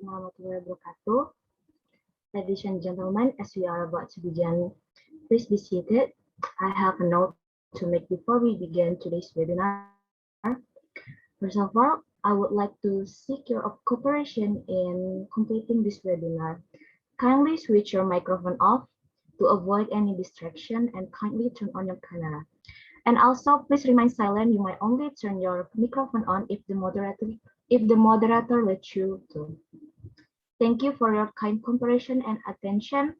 warahmatullahi wabarakatuh. Ladies and gentlemen, as we are about to begin, please be seated. I have a note to make before we begin today's webinar. First of all, I would like to seek your cooperation in completing this webinar. Kindly switch your microphone off to avoid any distraction and kindly turn on your camera. And also, please remain silent. You might only turn your microphone on if the moderator lets you to. Thank you for your kind cooperation and attention.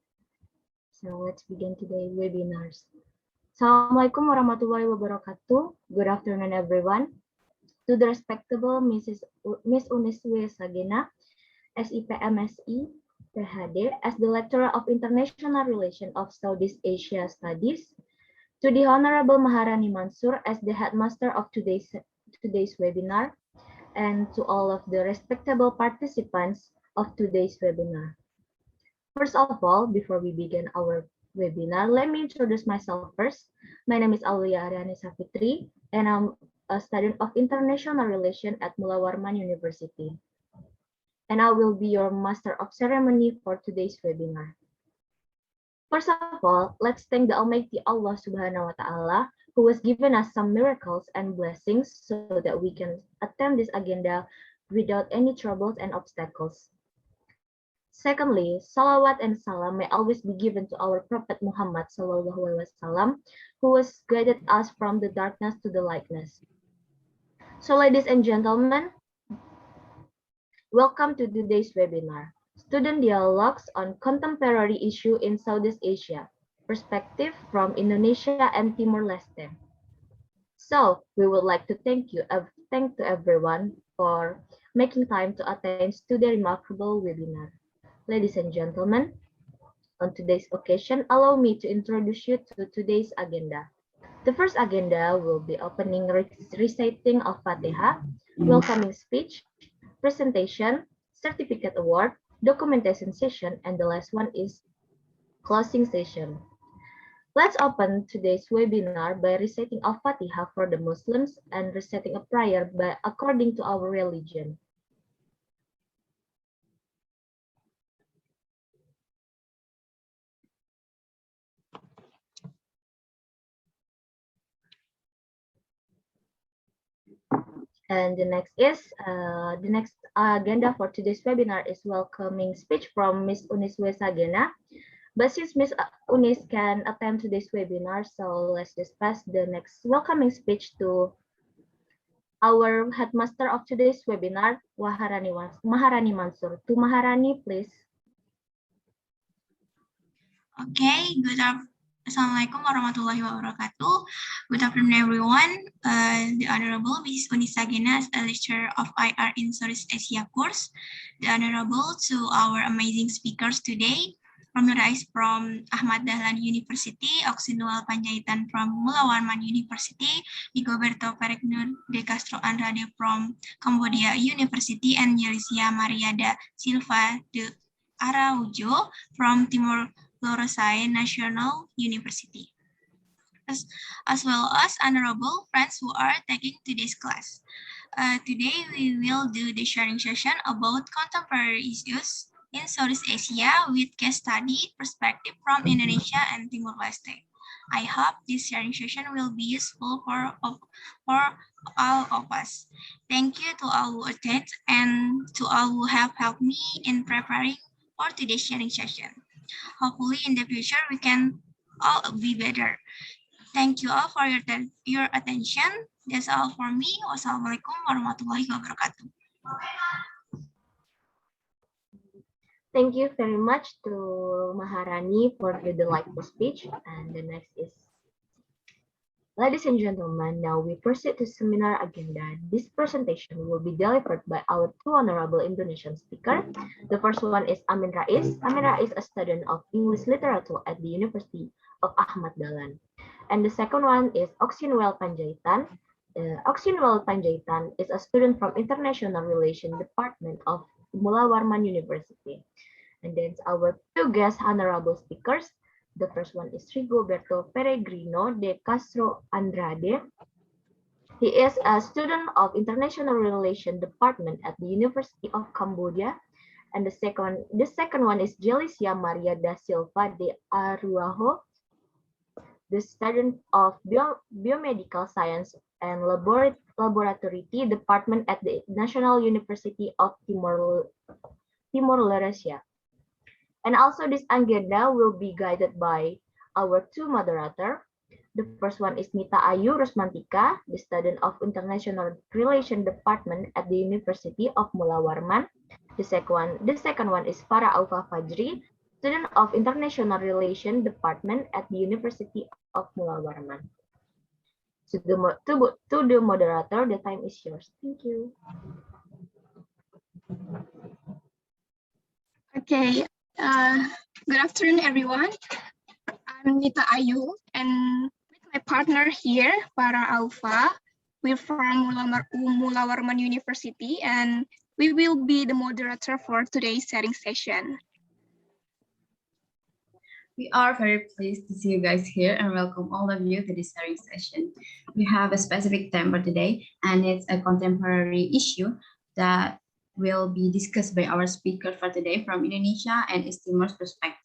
So let's begin today's webinars. Assalamualaikum warahmatullahi wabarakatuh. Good afternoon, everyone. To the respectable Miss Uniswe Sagena, SIPMSI, PhD, as the Lecturer of International Relations of Southeast Asia Studies, to the Honorable Maharani Mansur as the headmaster of today's webinar, and to all of the respectable participants of today's webinar. First of all, before we begin our webinar, let me introduce myself first. My name is Aulia Ariani Safitri, and I'm a student of International Relations at Mulawarman University. And I will be your master of ceremony for today's webinar. First of all, let's thank the Almighty Allah Subhanahu wa Ta'ala, who has given us some miracles and blessings so that we can attend this agenda without any troubles and obstacles. Secondly, salawat and salam may always be given to our Prophet Muhammad SAW, who has guided us from the darkness to the lightness. So ladies and gentlemen, welcome to today's webinar, Student Dialogues on Contemporary Issue in Southeast Asia, Perspective from Indonesia and Timor Leste. So we would like to thank to everyone for making time to attend to the remarkable webinar. Ladies and gentlemen, on today's occasion, allow me to introduce you to today's agenda. The first agenda will be opening reciting of Fatiha, welcoming speech, presentation, certificate award, documentation session, and the last one is closing session. Let's open today's webinar by reciting of Fatiha for the Muslims and reciting a prayer according to our religion. And the next agenda for today's webinar is welcoming speech from Miss Uniswe Sagena. But since Miss Unis can attend today's webinar, so let's just pass the next welcoming speech to our headmaster of today's webinar, Maharani Mansur. To Maharani, please. Okay, Assalamualaikum warahmatullahi wabarakatuh. Good afternoon, everyone. The Honorable Mrs. Unis Sagena, a lecturer of IR in Southeast Asia course. The Honorable to our amazing speakers today, from the Rais from Ahmad Dahlan University, Ocxynuel Panjaitan from Mulawarman University, Rigoberto Peregrino de Castro Andrade from Cambodia University, and Jelicia Silva de Araújo from Timor Lorosa'e National University, as well as honorable friends who are taking today's class. Today we will do the sharing session about contemporary issues in Southeast Asia with case study perspective from Indonesia and Timor Leste. I hope this sharing session will be useful for all of us. Thank you to all who attend and to all who have helped me in preparing for today's sharing session. Hopefully in the future we can all be better. Thank you all for your attention. That's all for me. Wassalamualaikum warahmatullahi wabarakatuh. Thank you very much to Maharani for the delightful speech. And the next is, ladies and gentlemen, now we proceed to seminar agenda. This presentation will be delivered by our two honorable Indonesian speakers. The first one is Amin Rais. Amin Rais is a student of English literature at the University of Ahmad Dahlan. And the second one is Ocxynuel Panjaitan. Ocxynuel Panjaitan is a student from International Relations Department of Mulawarman University. And then our two guest honorable speakers. The first one is Rigoberto Peregrino de Castro Andrade. He is a student of International Relations Department at the University of Cambodia. And the second one is Jelicia Maria da Silva de Araújo, the student of Biomedical Science and Laboratory Department at the National University of Timor Leste. And also this agenda will be guided by our two moderators. The first one is Nita Rusman, Tika, the student of International Relations Department at the University of Mulawarman. The second one is Araújo Fajri, student of International Relations Department at the University of Mulawarman. To the moderator, the time is yours. Thank you. Okay, good afternoon, everyone. I'm Nita Ayu, and with my partner here, Para Alpha, we're from Mulawarman University, and we will be the moderator for today's sharing session. We are very pleased to see you guys here and welcome all of you to this sharing session. We have a specific theme for today, and it's a contemporary issue that will be discussed by our speaker for today from Indonesia and East Timor's perspective.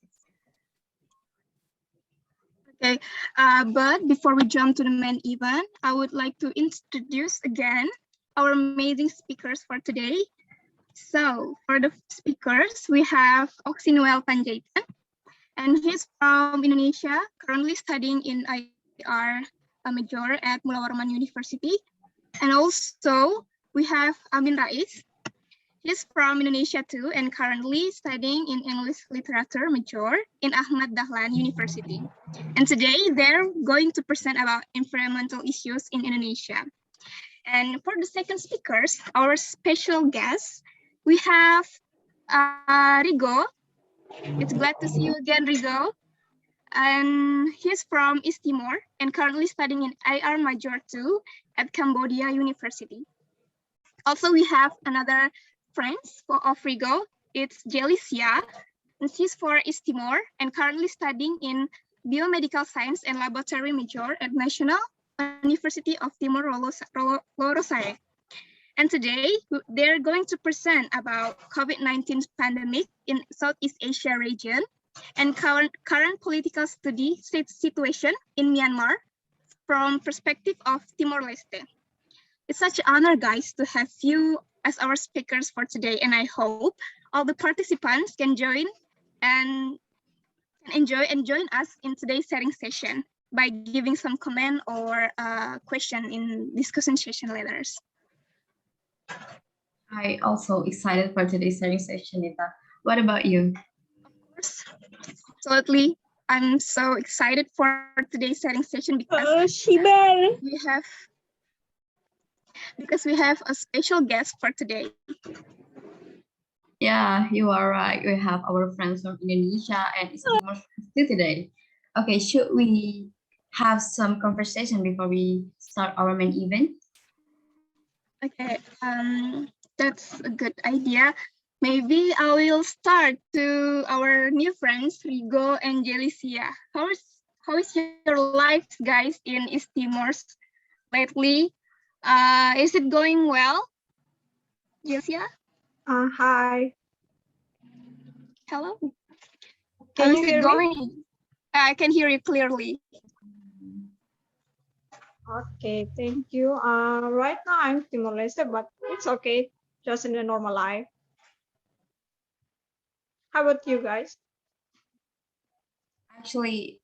Okay, but before we jump to the main event, I would like to introduce again our amazing speakers for today. So for the speakers, we have Ocxynuel Panjaitan, and he's from Indonesia, currently studying in IR major at Mulawarman University. And also we have Amin Rais. He's from Indonesia too, and currently studying in English Literature major in Ahmad Dahlan University. And today they're going to present about environmental issues in Indonesia. And for the second speakers, our special guest, we have Rigo. It's glad to see you again, Rigo. And he's from East Timor and currently studying in IR major too at Cambodia University. Also, we have another friends of Rigo. It's Jelicia, and she's for East Timor and currently studying in Biomedical Science and Laboratory major at National University of Timor Lorosa'e. And today, they're going to present about COVID-19 pandemic in Southeast Asia region and current political situation in Myanmar from perspective of Timor Leste. It's such an honor, guys, to have you as our speakers for today, and I hope all the participants can join and enjoy and join us in today's sharing session by giving some comment or question in discussion session later. I also excited for today's sharing session, Nita. What about you? Of course, absolutely. I'm so excited for today's sharing session because we have a special guest for today. Yeah, you are right. We have our friends from Indonesia and East Timor too today. Okay, should we have some conversation before we start our main event? Okay, that's a good idea. Maybe I will start to our new friends, Rigo and Jelicia. How is your life, guys, in East Timor lately? Is it going well? Jelicia? Hi. Hello. Can How you is hear it going? I can hear you clearly. Okay, thank you. Right now I'm Timor Leste, but it's okay, just in the normal life. How about you guys? Actually,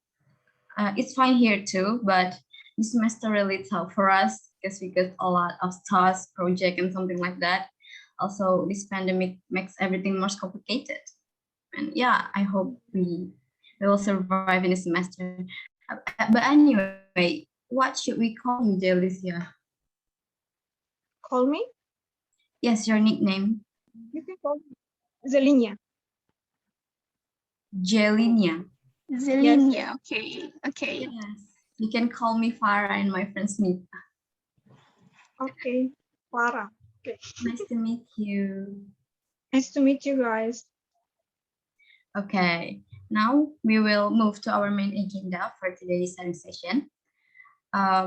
it's fine here too, but this semester really tough for us because we got a lot of tasks, project, and something like that. Also, this pandemic makes everything more complicated. And yeah, I hope we will survive in the semester. But anyway, what should we call you, Jelicia? Call me? Yes, your nickname. You can call me Zelinia. Jelinia. Zelinia, yes. Okay. Yes, you can call me Farah and my friend Nita. Okay, Clara. Okay. Nice to meet you. Nice to meet you guys. Okay, now we will move to our main agenda for today's sharing session.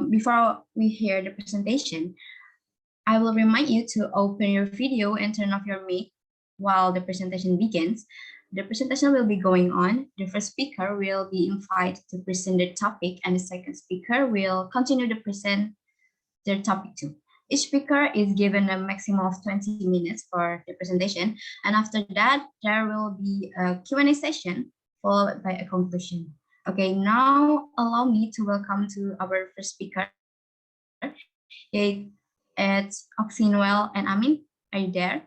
Before we hear the presentation, I will remind you to open your video and turn off your mic while the presentation begins, the presentation will be going on. The first speaker will be invited to present their topic, and the second speaker will continue to present their topic too. Each speaker is given a maximum of 20 minutes for the presentation, and after that, there will be a Q&A session followed by a conclusion. Okay, now allow me to welcome to our first speaker. It's Ocxynuel and Amin. Are you there?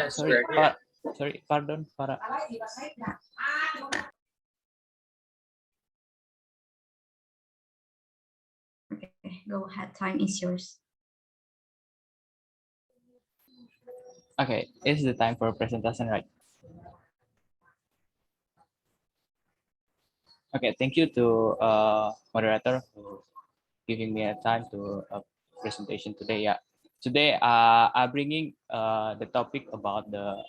Sorry, pardon, para. Okay, go ahead. Time is yours. Okay, it's the time for presentation, right? Okay, thank you to moderator for giving me a time to presentation today. Yeah, today I'm bringing the topic about the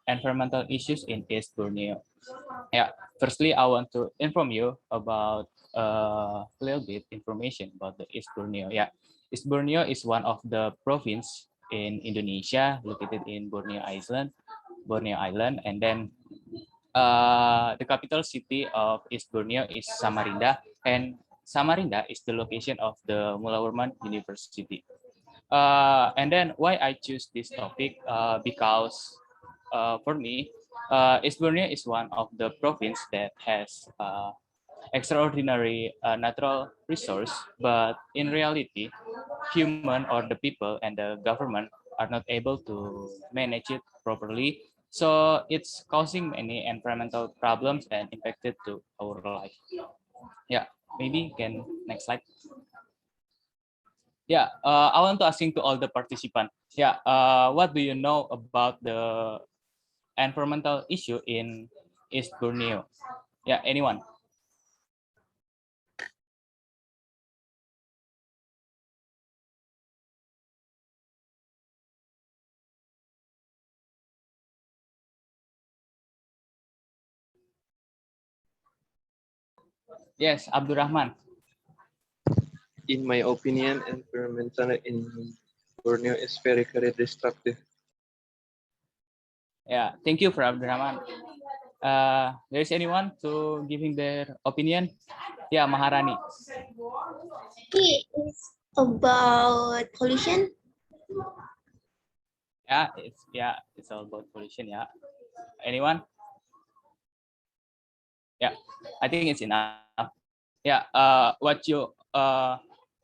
environmental issues in East Borneo. Yeah, firstly, I want to inform you about a little bit information about the East Borneo. Yeah, East Borneo is one of the province in Indonesia located in Borneo Island, and then the capital city of East Borneo is Samarinda, and Samarinda is the location of the Mulawarman University. And then why I choose this topic, because for me, East Borneo is one of the province that has extraordinary natural resource, but in reality, human or the people and the government are not able to manage it properly. So it's causing many environmental problems and impacted to our life. Yeah, maybe can next slide. Yeah, I want to asking to all the participants. Yeah, what do you know about the environmental issue in East Borneo? Yeah, anyone? Yes, Abdurrahman. In my opinion, environmental in Borneo is very destructive. Yeah, thank you for Abdurrahman. There's anyone to giving their opinion? Yeah, Maharani. It's about pollution. It's all about pollution. Yeah, anyone? Yeah, I think it's enough. Yeah, what you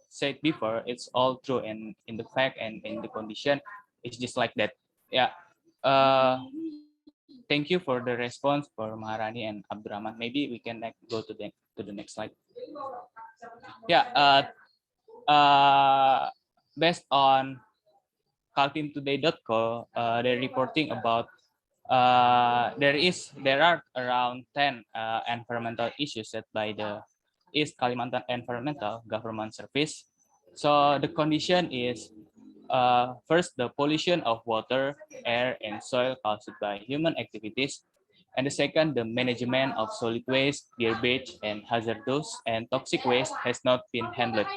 said before, it's all true in the fact and in the condition. It's just like that. Yeah. Thank you for the response for Maharani and Abdurrahman. Maybe we can go to the next slide. Yeah. Based on cultintoday.co, they're reporting about there are around 10 environmental issues set by the East Kalimantan Environmental Government Service. So the condition is first, the pollution of water, air, and soil caused by human activities. And the second, the management of solid waste, garbage, and hazardous and toxic waste has not been handled.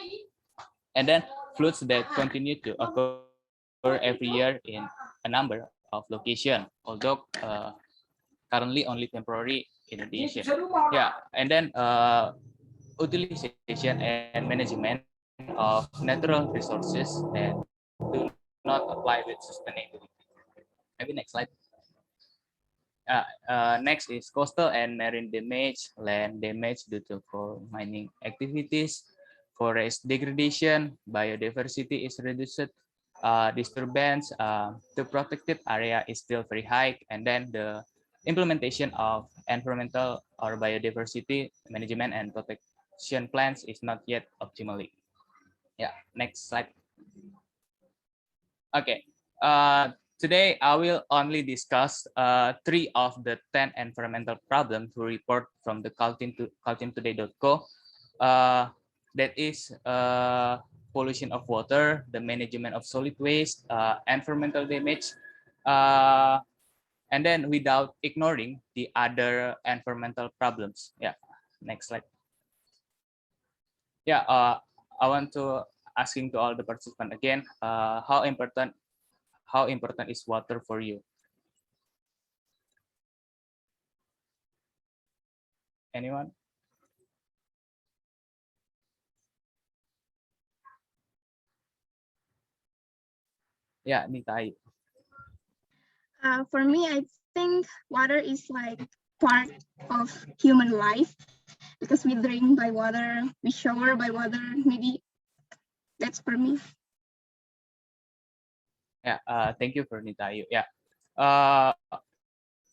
And then floods that continue to occur every year in a number of locations, although currently only temporary in Indonesia. Yeah, and then utilization and management of natural resources that do not apply with sustainability. Maybe next slide. Next is coastal and marine damage, land damage due to coal mining activities, forest degradation, biodiversity is reduced, disturbance, the protected area is still very high, and then the implementation of environmental or biodiversity management and protection plans is not yet optimally. Yeah, next slide. Okay. Today, I will only discuss 3 of the 10 environmental problems we report from the cultintoday.co. That is pollution of water, the management of solid waste, environmental damage, and then without ignoring the other environmental problems. Yeah, next slide. Yeah, I want to asking to all the participants again, how how important is water for you? Anyone? Yeah, Nita. For me, I think water is like part of human life because we drink by water, we shower by water. Maybe that's for me. Yeah, thank you for Nita. Yeah, uh,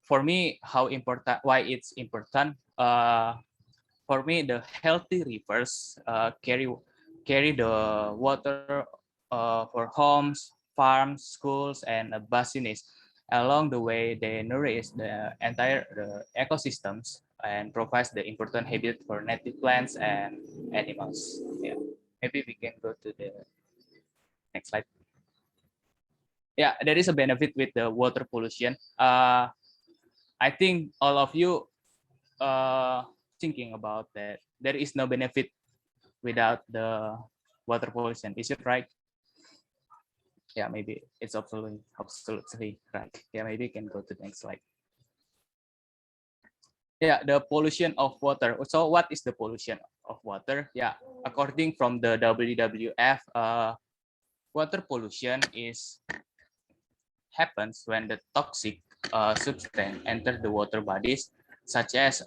for me, how important? Why it's important? For me, the healthy rivers carry the water for homes, farms, schools, and basins. Along the way, they nourish the entire ecosystems and provides the important habitat for native plants and animals. Yeah, maybe we can go to the next slide. Yeah, there is a benefit with the water pollution. I think all of you thinking about that there is no benefit without the water pollution. Is it right? Yeah, maybe it's absolutely right. Yeah, maybe you can go to the next slide. Yeah, the pollution of water. So what is the pollution of water? Yeah, according from the WWF, water pollution happens when the toxic substance enter the water bodies, such as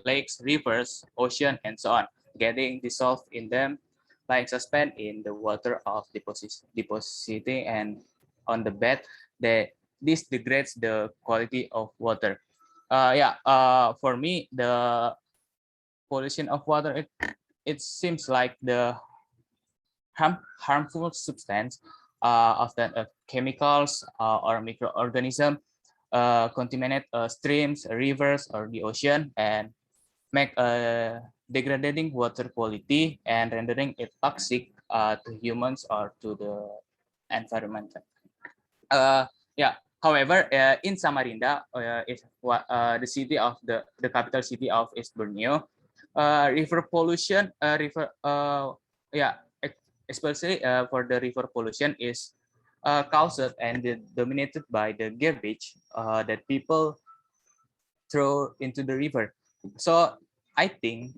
lakes, rivers, ocean, and so on, getting dissolved in them, like suspend in the water of depositing and on the bed. This degrades the quality of water. For me, the pollution of water, it seems like the harmful substance, often chemicals or microorganism, contaminate streams, rivers, or the ocean, and make degrading water quality and rendering it toxic to humans or to the environment. Uh, yeah. However, in Samarinda, the city of the capital city of East Borneo, river pollution, yeah, especially for the river pollution is caused and dominated by the garbage that people throw into the river. So I think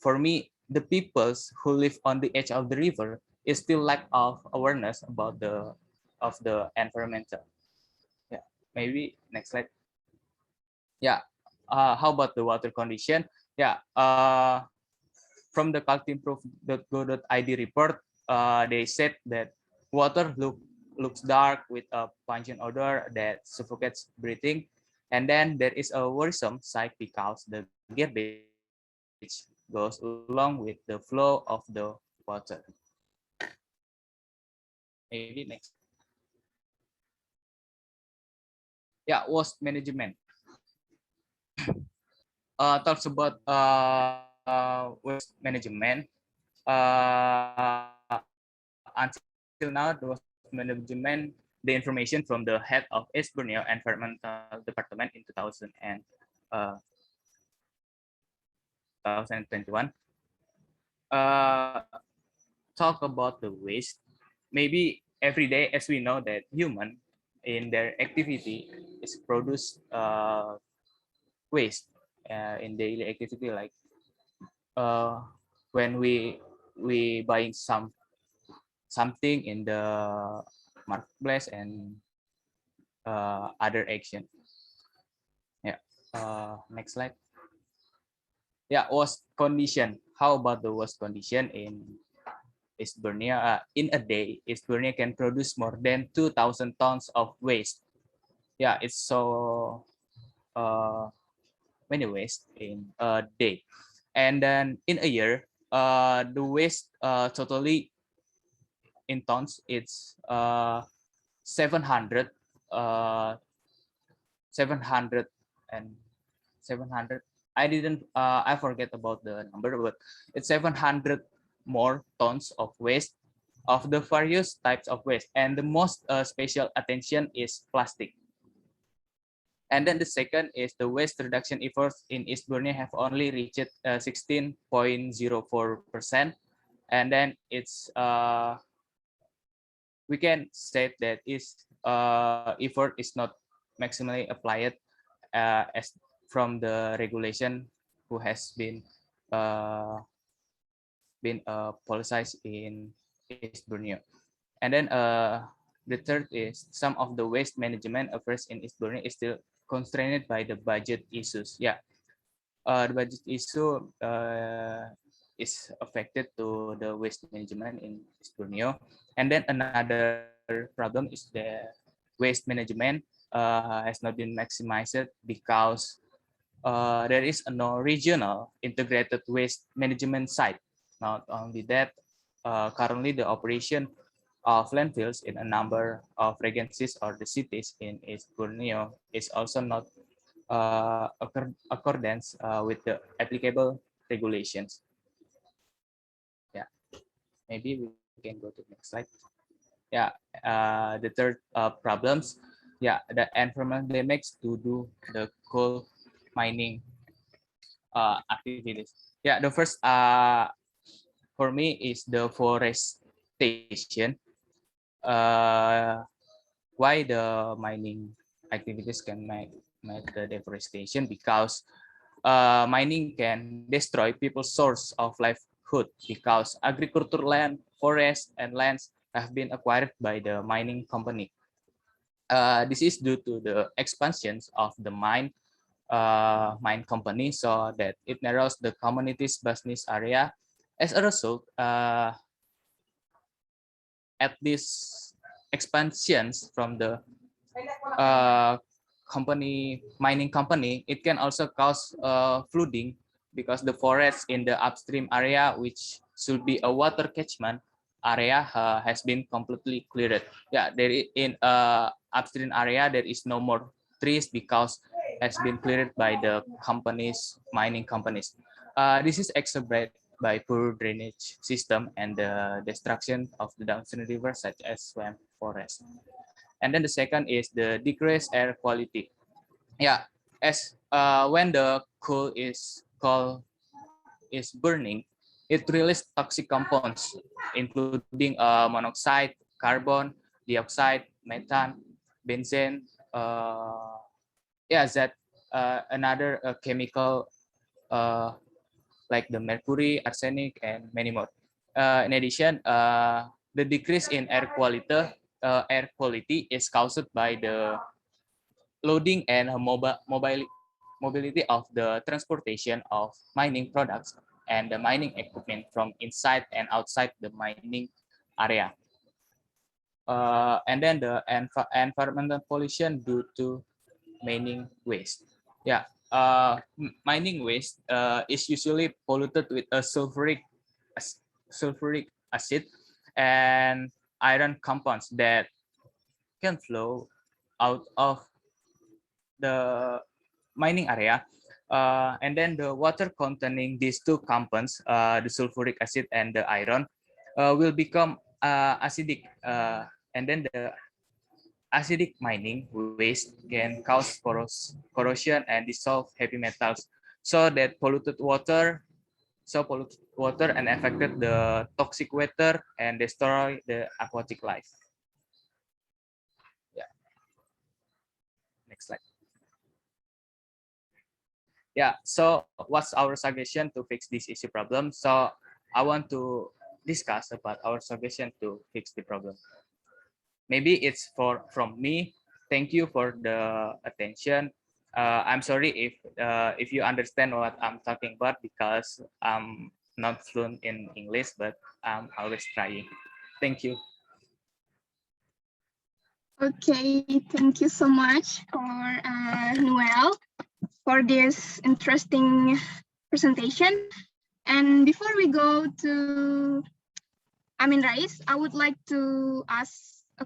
for me, the peoples who live on the edge of the river is still lack of awareness about the environmental. Yeah, maybe next slide. Yeah, how about the water condition? Yeah, from the cultimprove.go.id report, they said that water looks dark with a pungent odor that suffocates breathing. And then there is a worrisome sight because the garbage goes along with the flow of the water. Maybe next. Yeah, waste management. Talks about waste management. Until now, the waste management, the information from the head of East Borneo Environmental Department in 2021, talk about the waste. Maybe every day, as we know that human in their activity is produce waste in daily activity, like uh, when we buying something in the marketplace and other action. Yeah. Next slide. Yeah, waste condition. How about the waste condition in East Borneo? In a day, East Borneo can produce more than 2,000 tons of waste. Yeah, it's so many waste in a day. And then in a year, the waste totally in tons, it's 700 uh 700 and 700. I forget about the number, but it's 700 more tons of waste of the various types of waste, and the most special attention is plastic. And then the second is the waste reduction efforts in East Borneo have only reached 16.04%, and then it's we can say that is effort is not maximally applied as from the regulation who has been politicized in East Borneo. And then the third is some of the waste management affairs in East Borneo is still constrained by the budget issues. Yeah, the budget issue is affected to the waste management in East Borneo. And then another problem is the waste management has not been maximized because there is no regional integrated waste management site. Not only that, currently the operation of landfills in a number of regencies or the cities in East Borneo is also not accordance with the applicable regulations. Yeah, maybe we can go to the next slide. Yeah, the third problems. Yeah, the environmental damage to do the coal mining activities. Yeah, the first for me is the forestation. Why the mining activities can make the deforestation? Because mining can destroy people's source of livelihood because agricultural land, forests, and lands have been acquired by the mining company. This is due to the expansions of the mine company, so that it narrows the community's business area. As a result, at these expansions from the mining company, it can also cause flooding because the forest in the upstream area, which should be a water catchment area, has been completely cleared. Yeah, there in upstream area there is no more trees because has been cleared by the mining companies. This is exacerbated by poor drainage system and the destruction of the downstream rivers such as swamp forest. And then the second is the decreased air quality. Yeah, as when the coal is burning, it releases toxic compounds, including monoxide, carbon dioxide, methane, benzene. Yeah, that another chemical like the mercury, arsenic, and many more. In addition, the decrease in air quality is caused by the loading and mobility of the transportation of mining products and the mining equipment from inside and outside the mining area. And then the environmental pollution due to mining waste. Yeah, mining waste is usually polluted with a sulfuric acid and iron compounds that can flow out of the mining area. And then the water containing these two compounds, the sulfuric acid and the iron, will become acidic. And then the acidic mining waste can cause corrosion and dissolve heavy metals, so that polluted water and affected the toxic water and destroy the aquatic life. Yeah. Next slide. Yeah, so what's our suggestion to fix this issue problem? So I want to discuss about our suggestion to fix the problem. Maybe it's from me. Thank you for the attention. I'm sorry if you understand what I'm talking about because I'm not fluent in English, but I'm always trying. Thank you. Okay, thank you so much for Noel for this interesting presentation. And before we go to Rais, I would like to ask a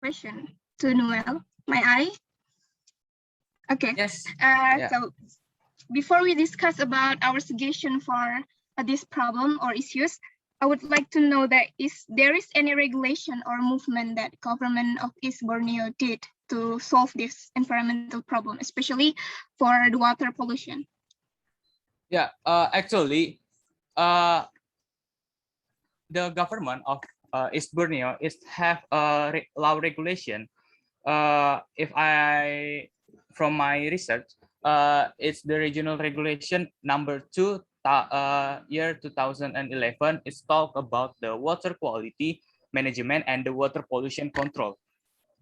question to Noel. May I? Okay. Yes. So before we discuss about our suggestion for this problem or issues, I would like to know that there is any regulation or movement that government of East Borneo did to solve this environmental problem, especially for the water pollution? Yeah, actually, the government of East Borneo have a law regulation if I from my research, it's the regional regulation number 2, year 2011. It's talk about the water quality management and the water pollution control.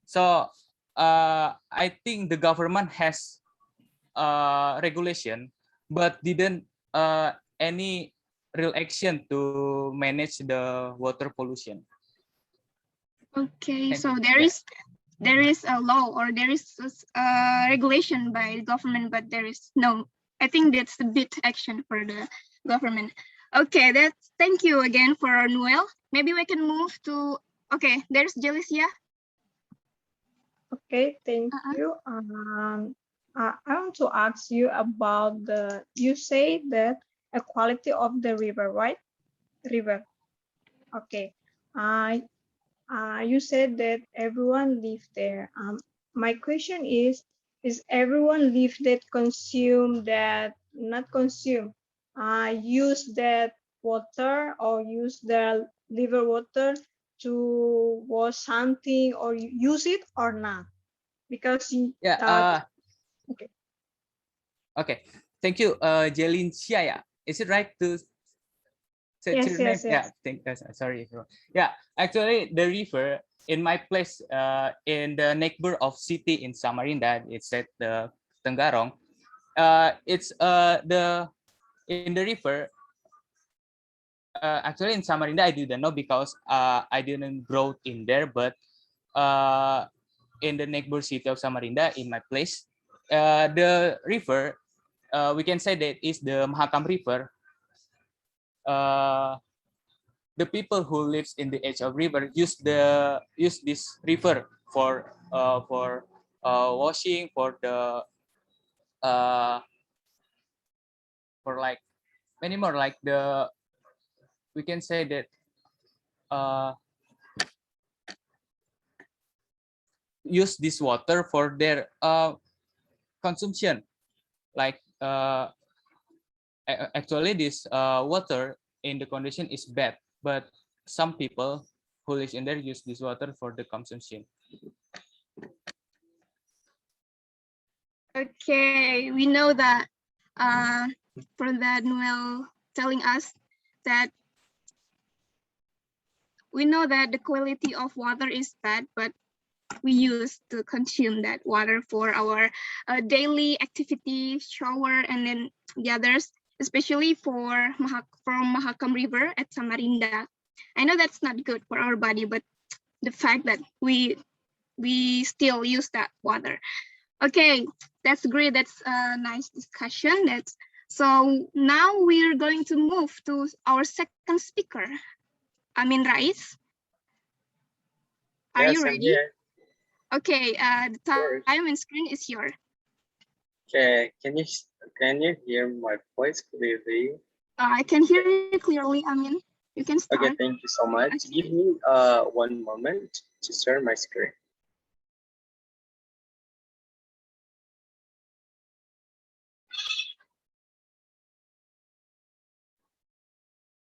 So I think the government has regulation, but didn't any real action to manage the water pollution. Okay, Thank so you. there is a law or there is a regulation by the government, but there is no. I think that's a bit action for the government. Okay, that's thank you again for Noel. Maybe we can move to. Okay, there's Jelicia. Okay, thank you. I want to ask you about you say that equality of the river, right? River. Okay. You said that everyone live there. My question is everyone live that consume that, not consume, use that water or use the river water to wash something or use it or not? Because Yeah. okay. Okay. Thank you, Jelicia. Yeah. Is it right to say Yes, your name? yes, yes. Yeah. Sorry. Yeah. Actually, the river in my place, in the neighbor of city in Samarinda, it's at the Tenggarong. It's the in the river. Actually, in Samarinda, I didn't know because I didn't grow in there. But in the neighbor city of Samarinda, in my place, the river, we can say that is the Mahakam River. The people who lives in the edge of river use this river for washing, uh, for like many more, like we can say that uh, use this water for their consumption. Like actually this water in the condition is bad, but some people who live in there use this water for the consumption. Okay, we know that for that Noel telling us that we know that the quality of water is bad, but we used to consume that water for our daily activity, shower, and then the others, especially from Mahakam River at Samarinda. I know that's not good for our body, but the fact that we still use that water. Okay, that's great. That's a nice discussion. So now we're going to move to our second speaker, Amin Rais. Are you ready? Okay, the time and screen is yours. Okay, can you hear my voice clearly? I can hear you clearly, Amin. You can start. Okay, thank you so much. Give me 1 moment to share my screen.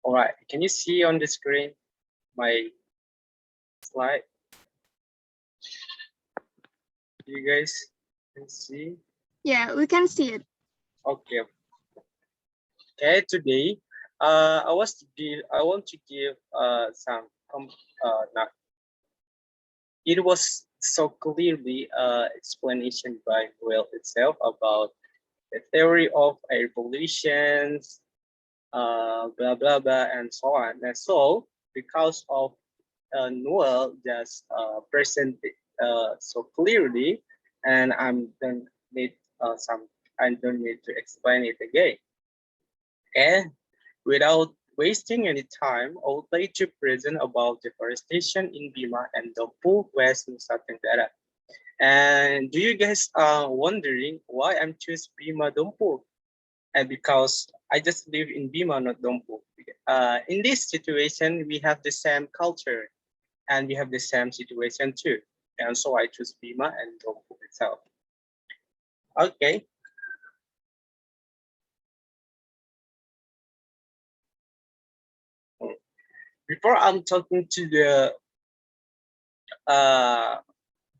All right, can you see on the screen my slide? You guys can see? Yeah, we can see it. Okay. Okay, today I want to give some it was so clearly explanation by Will itself about the theory of air pollution, blah blah blah, and so on. And so, because of Noel just presented so clearly, and I don't need to explain it again. And without wasting any time, I would like to present about deforestation in Bima and Dompu, West Nusa Tenggara. And do you guys wondering why I'm choose Bima Dompu? And because I just live in Bima, not Dompu. In this situation, we have the same culture and we have the same situation too. And so I choose Bima and Dompu itself. Okay. Before I'm talking to the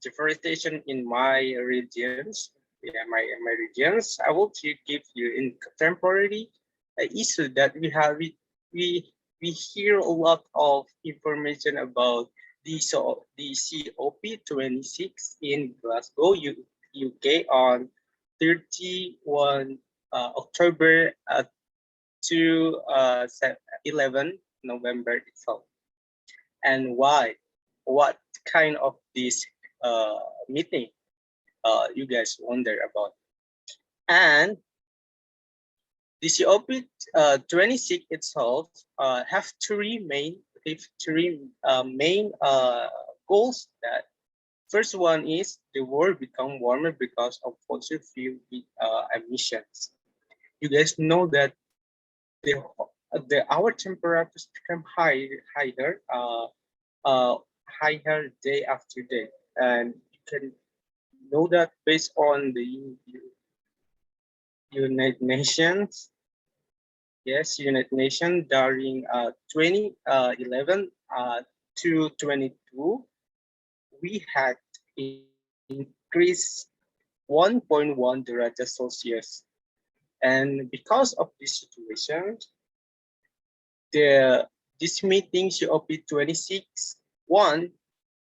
deforestation in my regions. Yeah, my regions. I will to give you in contemporary issue that we have. We hear a lot of information about the COP26 in Glasgow, UK on 31 October to 11 November itself. And why? What kind of this meeting you guys wonder about? And the COP26 itself have three main goals. That first one is the world become warmer because of fossil fuel emissions. You guys know that our temperatures become higher day after day, and you can know that based on the United Nations. Yes, United Nations during 2011 to 22, we had increased 1.1 degrees Celsius. And because of this situation, this meeting COP26 want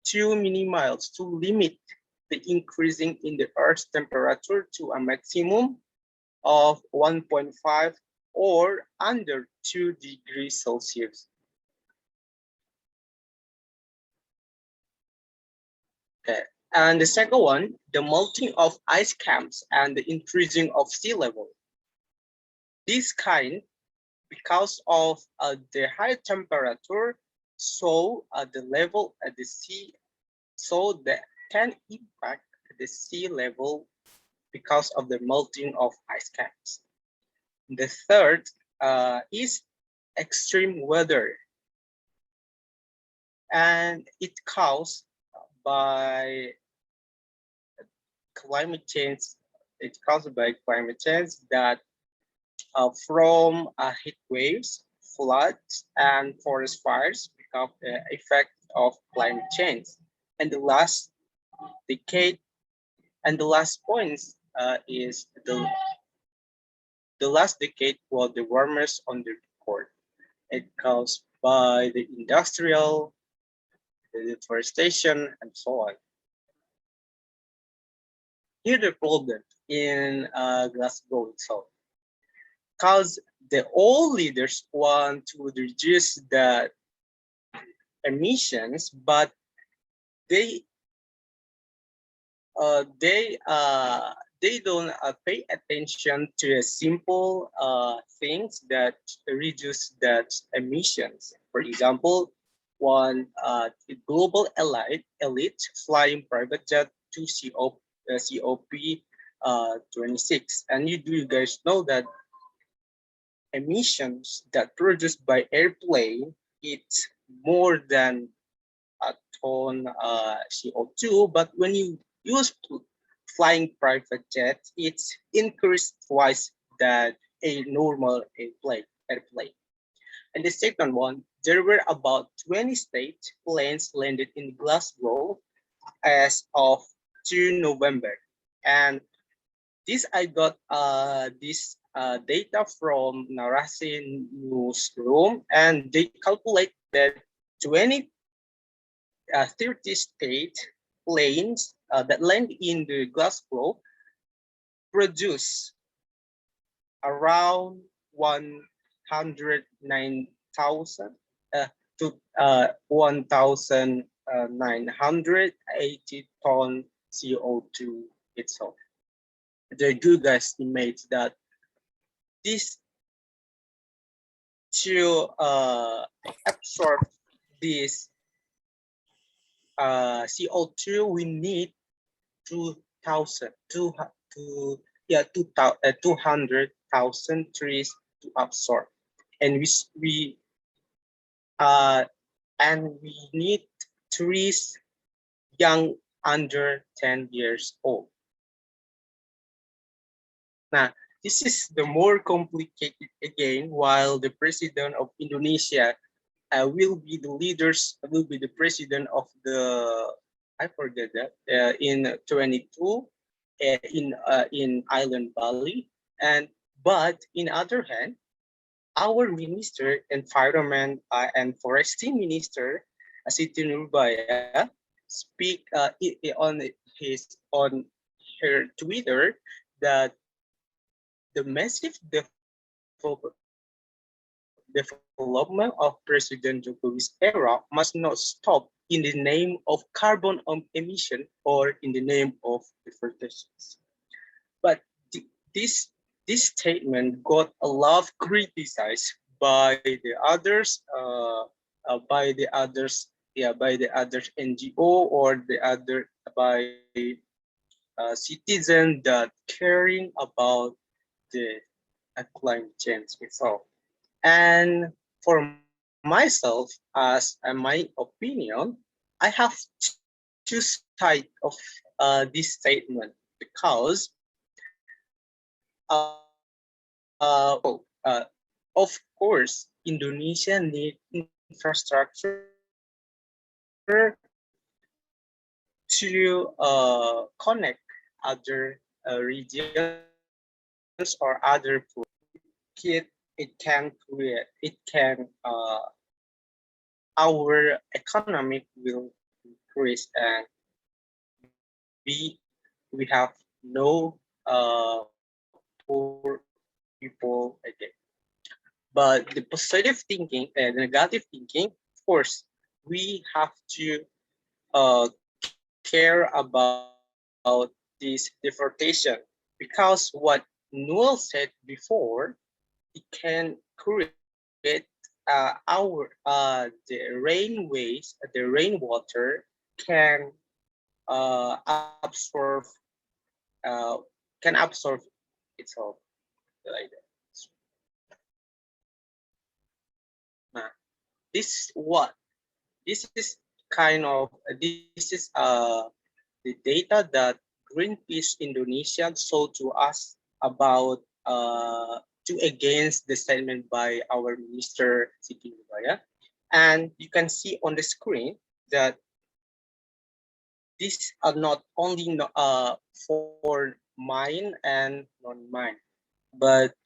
to minimize, to limit the increasing in the Earth's temperature to a maximum of 1.5 or under 2 degrees Celsius. Okay. And the second one, the melting of ice caps and the increasing of sea level. This kind, because of the high temperature, so the level at the sea, so that can impact the sea level because of the melting of ice caps. The third is extreme weather, and it caused by climate change. It's caused by climate change that from heat waves, floods, and forest fires become the effect of climate change. And the last decade, and the last point is the last decade was the warmest on the record. It caused by the industrial, the deforestation, and so on. Here's the problem in Glasgow itself. Because all leaders want to reduce the emissions, but they don't pay attention to simple things that reduce that emissions. For example, one global elite flying private jet to COP26, and you guys know that emissions that produced by airplane, it's more than a ton CO2, but when you use flying private jet, it's increased twice than a normal airplane. And the second one, there were about 20 state planes landed in Glasgow as of 2 November. And this I got this data from Narasi newsroom, and they calculate that 30 state planes that land in the Glasgow produce around 109,000 to 1,980 ton CO2 itself. The good estimates that this to absorb this CO2, we need 200,000 trees to absorb, and we need trees young under 10 years old. Now, this is the more complicated again, while the president of Indonesia will be the president of the I forget that in 22 in island Bali, and but in other hand, our minister environment and forestry minister Siti Nurbaya speak on her Twitter that the massive development of President Jokowi's era must not stop in the name of carbon emission or in the name of deforestation. But this statement got a lot of criticized by the others, by the others NGO or the other by citizen that caring about the climate change itself. And for myself, as my opinion, I have two sides of this statement because of course, Indonesia need infrastructure to connect other regions or other our economic will increase and we have no poor people again. But the positive thinking and negative thinking, of course, we have to care about this deforestation because what Noel said before, it can create the rainwater can absorb itself like that. Nah, this is the data that Greenpeace Indonesia sold to us about to against the statement by our Minister Siti Nurbaya. And you can see on the screen that these are not only for mine and non-mine, but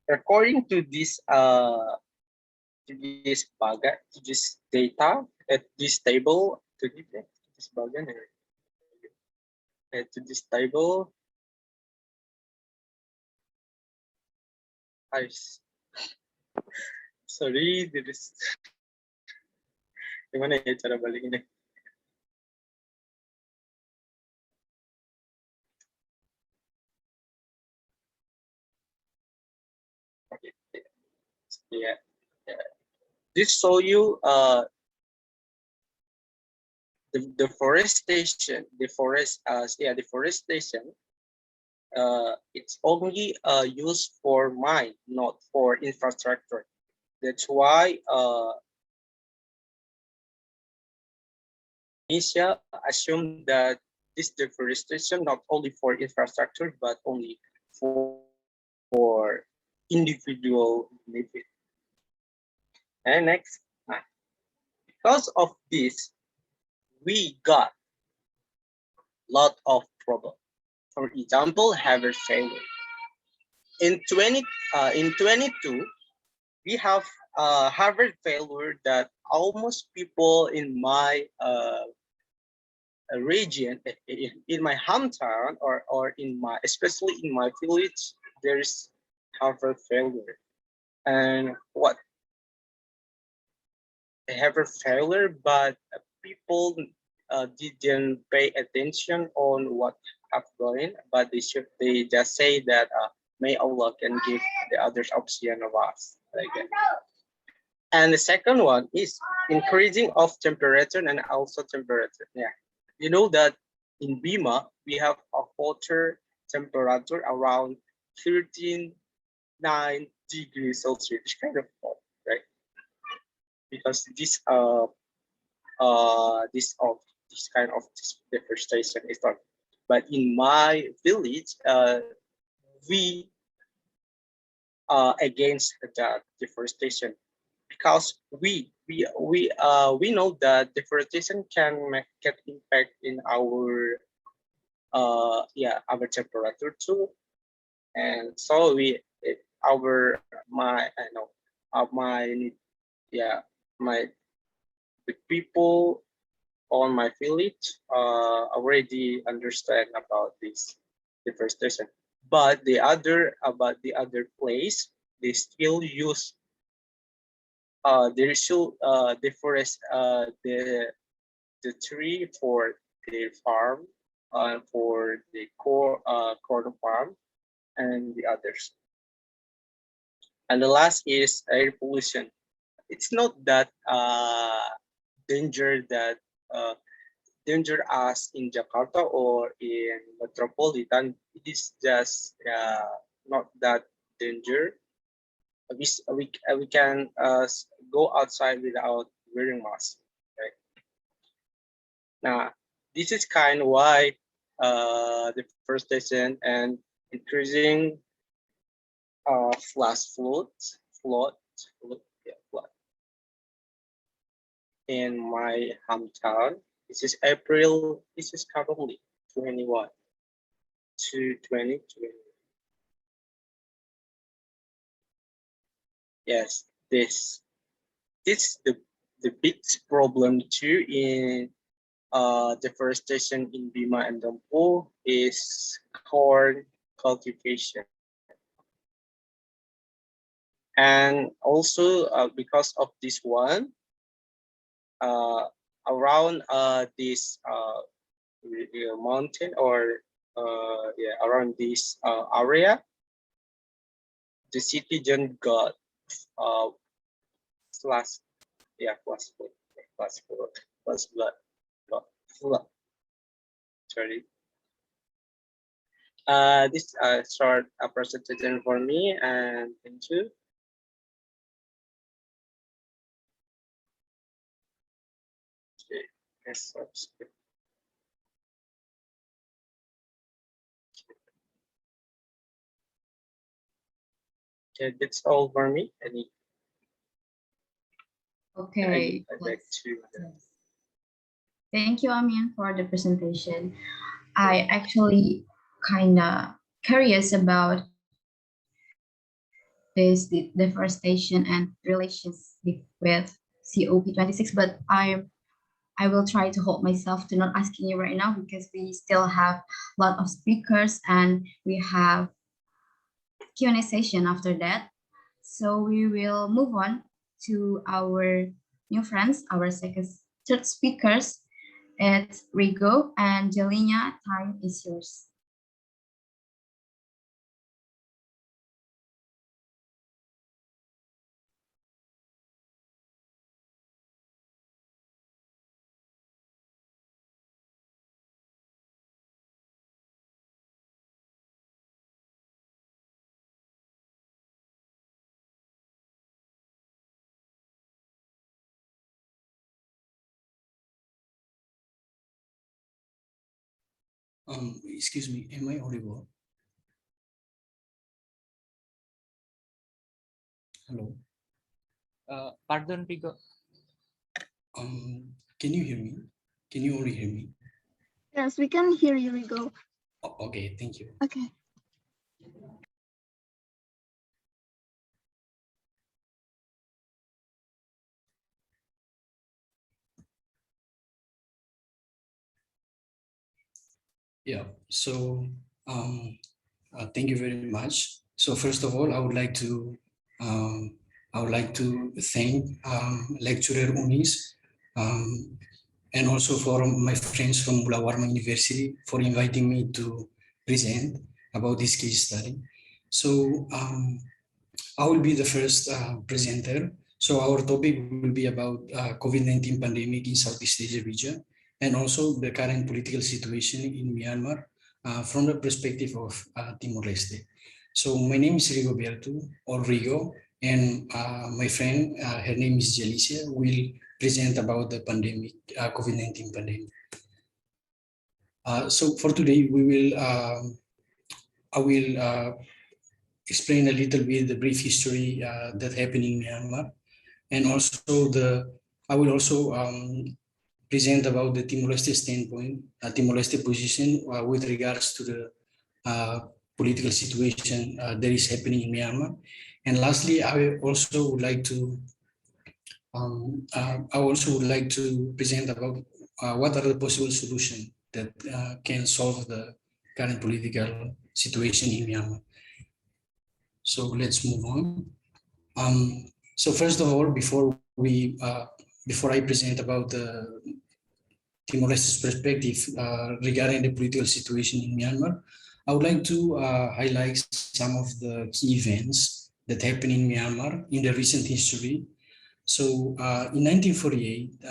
according to this data at this table to this table. Sorry, this gimana ya cara baliknya? Okay. Yeah. This show you the deforestation. Deforestation. It's only used for mine, not for infrastructure. That's why Indonesia assumed that this deforestation not only for infrastructure but only for individual benefit. And next, because of this, we got a lot of problems. For example, harvest failure. In 22, we have harvest failure that almost people in my region, in my hometown, or especially in my village, there's harvest failure. And what? They have a failure, but people didn't pay attention on what happened, but they just say that may Allah can give the others option of us like that. And the second one is increasing of temperature and also temperature. Yeah, you know that in Bima we have a water temperature around 13.9 degrees Celsius. It's kind of hot, right? Because this kind of deforestation is not. But in my village, we are against that deforestation because we know that deforestation can get impact in our our temperature too, and so my the people on my village already understand about this deforestation, but the other place they still use they still deforest the tree for the farm, for the corn farm, and the others. And the last is air pollution. It's not that danger that danger us in Jakarta or in metropolitan. It is just not that danger. We can go outside without wearing mask. Right? Now, this is kind of why deforestation and increasing flash flood in my hometown. This is April. This is currently 21 to 2020. Yes, this the biggest problem too in deforestation in Bima and Dampu is corn cultivation. And also because of this one, around this mountain or around this area, the citizen got flood. Sorry. This short presentation for me, and thank you. Okay, yes, okay, that's all for me. Okay. I'd like to. Thank you, Amin, for the presentation. I actually kind of curious about this deforestation and relations with COP26, but I will try to hold myself to not asking you right now because we still have a lot of speakers and we have Q&A session after that. So we will move on to our new friends, our third speakers. It's Rigo and Jelicia. Time is yours. Excuse me, am I audible? Hello. Pardon, Rigo. Can you hear me? Can you only hear me? Yes, we can hear you, Rigo. Oh, okay, thank you. Okay. Yeah, so thank you very much. So first of all, I would like to thank lecturer Unis and also for my friends from Mulawarman University for inviting me to present about this case study. So I will be the first presenter. So our topic will be about COVID-19 pandemic in Southeast Asia region, and also the current political situation in Myanmar from the perspective of Timor Leste. So my name is Rigoberto or Rigo, and my friend, her name is Jelicia, will present about the pandemic, COVID-19 pandemic. So for today, we will, I will explain a little bit the brief history that happened in Myanmar. And also I will also present about the Timor Leste standpoint, Timor Leste position with regards to the political situation that is happening in Myanmar. And lastly, I also would like to present about what are the possible solutions that can solve the current political situation in Myanmar. So let's move on. So first of all, before I present about the Timor-Leste's perspective regarding the political situation in Myanmar, I would like to highlight some of the key events that happened in Myanmar in the recent history. So in 1948,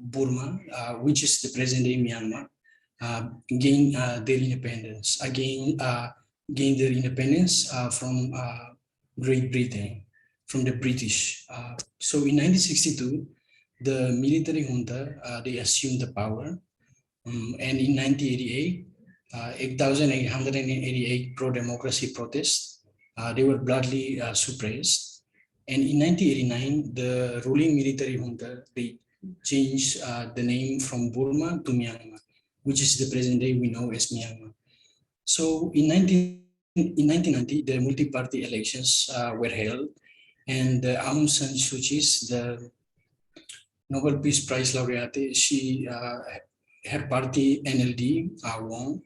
Burma, which is the present-day Myanmar, gained their independence. Gained their independence from Great Britain, from the British. So in 1962, the military junta, they assumed the power. And in 1988, 8,888 pro-democracy protests, they were bloodily suppressed. And in 1989, the ruling military junta, they changed the name from Burma to Myanmar, which is the present day we know as Myanmar. So in 1990, the multi-party elections were held, and Aung San Suu Kyi, the Nobel Peace Prize laureate, her party NLD won.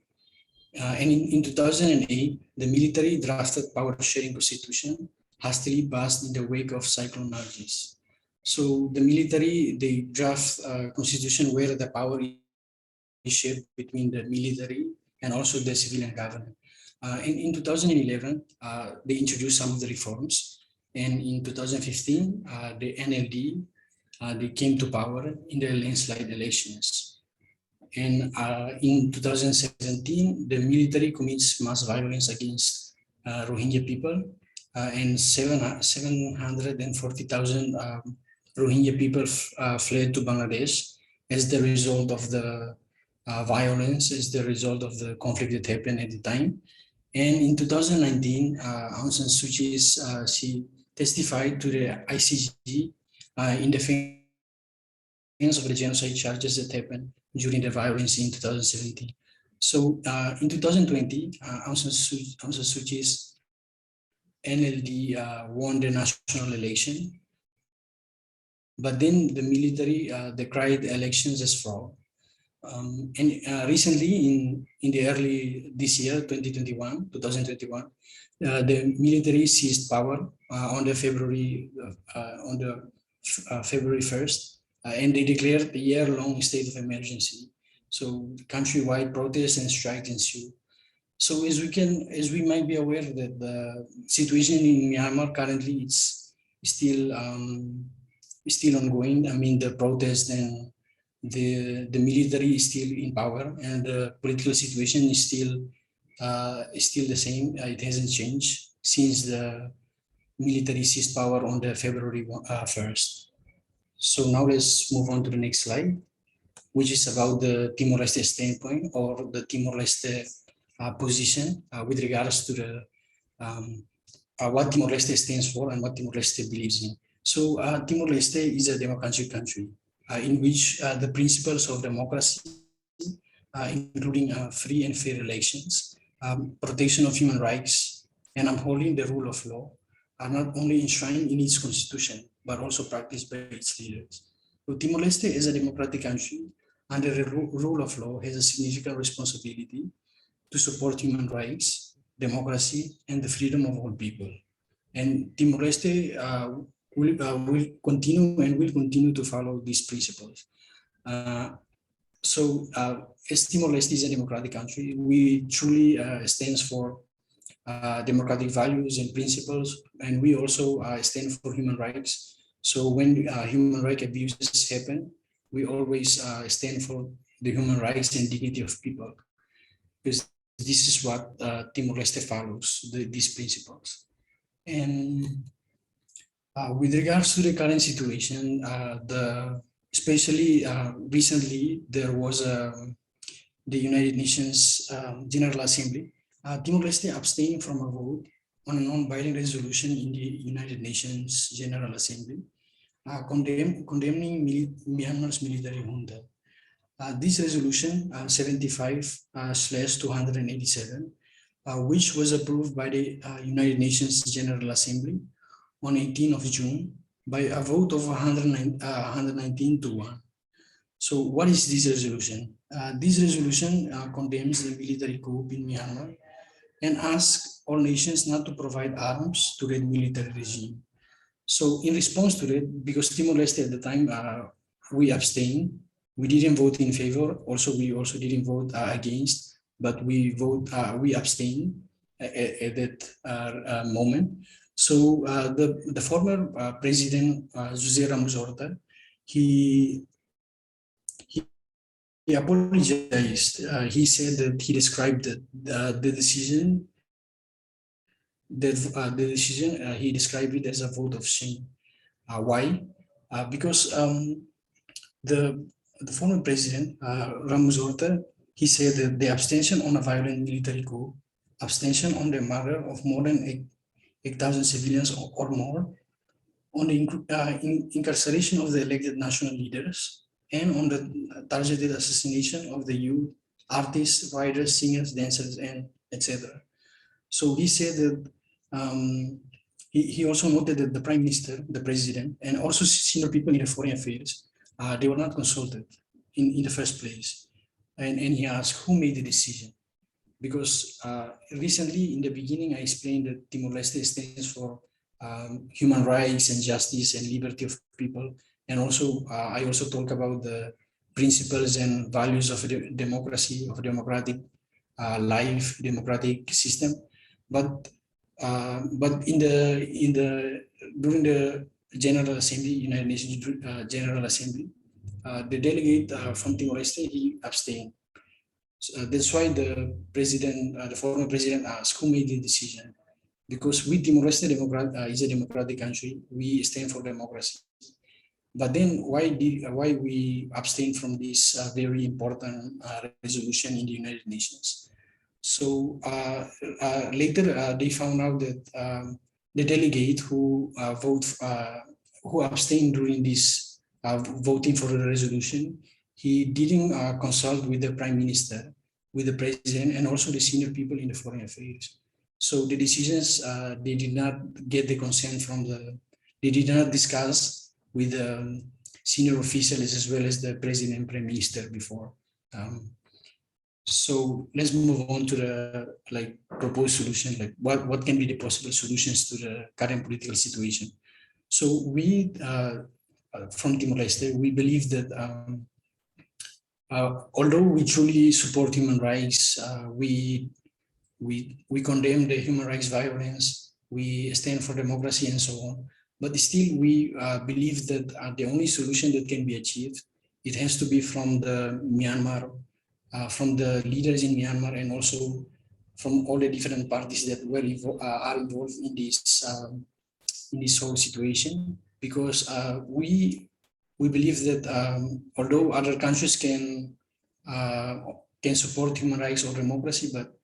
And in 2008, the military drafted power-sharing constitution, hastily passed in the wake of Cyclone Nargis. So the military, they draft a constitution where the power is shared between the military and also the civilian government. In 2011, they introduced some of the reforms. And in 2015, the NLD, they came to power in the landslide elections. And in 2017, the military commits mass violence against Rohingya people, and 740,000 Rohingya people fled to Bangladesh as the result of the violence, as the result of the conflict that happened at the time. And in 2019, Aung San Suu Kyi, she testified to the ICJ in defense of the genocide charges that happened during the violence in 2017. So in 2020, Aung San Suu Kyi's NLD won the national election, but then the military decried the elections as fraud. And recently, in the early this year, 2021, the military seized power on the February 1st, and they declared a year-long state of emergency. So countrywide protests and strikes ensued. So as we might be aware that the situation in Myanmar currently it's still ongoing. I mean, the protests and the military is still in power, and the political situation is still the same. It hasn't changed since the military seized power on the February 1st. So now let's move on to the next slide, which is about the Timor-Leste standpoint, or the Timor-Leste position with regards to the what Timor-Leste stands for and what Timor-Leste believes in. So Timor-Leste is a democratic country in which the principles of democracy, including free and fair elections, protection of human rights, and upholding the rule of law, are not only enshrined in its constitution, but also practiced by its leaders. So Timor-Leste is a democratic country under the rule of law has a significant responsibility to support human rights, democracy, and the freedom of all people. And Timor-Leste will continue to follow these principles. So as Timor-Leste is a democratic country, we truly stands for democratic values and principles, and we also stand for human rights. So when human rights abuses happen, we always stand for the human rights and dignity of people, because this is what Timor-Leste follows, these principles. And with regards to the current situation, especially recently, there was the United Nations General Assembly. Timor-Leste abstained from a vote on a non-binding resolution in the United Nations General Assembly condemning Myanmar's military junta. This resolution 75/287, which was approved by the United Nations General Assembly on 18th of June by a vote of 119 to 1. So what is this resolution? This resolution condemns the military coup in Myanmar and asks all nations not to provide arms to the military regime. So in response to that, because Timor Leste at the time, we abstained, we didn't vote in favor. We also didn't vote against, but we abstained at that moment. So the former president, José Ramos Horta, he apologized. He said that he described the decision. He described it as a vote of shame. Why? Because the former president, Ramos Horta, he said that the abstention on a violent military coup, abstention on the murder of more than 8,000 civilians or more, on the incarceration of the elected national leaders, and on the targeted assassination of the youth, artists, writers, singers, dancers, and etc. So he said that he also noted that the prime minister, the president, and also senior people in the foreign affairs, they were not consulted in the first place. And he asked who made the decision. Because recently in the beginning, I explained that Timor-Leste stands for human rights and justice and liberty of people. And also, I also talk about the principles and values of democracy, of democratic life, democratic system. But during the General Assembly, United Nations General Assembly, the delegate from Timor-Leste, he abstained. So, that's why the president, the former president, asked who made the decision. Because we Timor-Leste is a democratic country, we stand for democracy. But then why we abstain from this very important resolution in the United Nations? So later they found out that the delegate who abstained during this voting for the resolution, he didn't consult with the prime minister, with the president, and also the senior people in the foreign affairs. So the decisions, they did not get the consent from they did not discuss with the senior officials as well as the president and prime minister before. So let's move on to the proposed solution, what can be the possible solutions to the current political situation. So we, from Timor-Leste, we believe that although we truly support human rights, we condemn the human rights violence, we stand for democracy and so on, but still we believe that the only solution that can be achieved, it has to be from the Myanmar, from the leaders in Myanmar, and also from all the different parties that are involved in this whole situation. Because we believe that although other countries can support human rights or democracy, but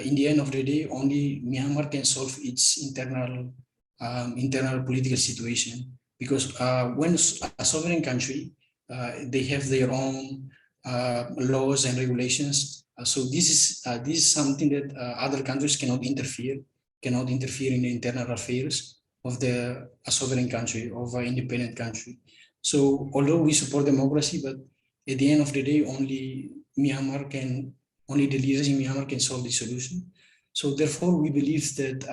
in the end of the day, only Myanmar can solve its internal political situation. Because when a sovereign country, they have their own laws and regulations. So this is something that other countries cannot interfere in the internal affairs of a sovereign country, of an independent country. So although we support democracy, but at the end of the day, only the leaders in Myanmar can solve the solution. So therefore, we believe that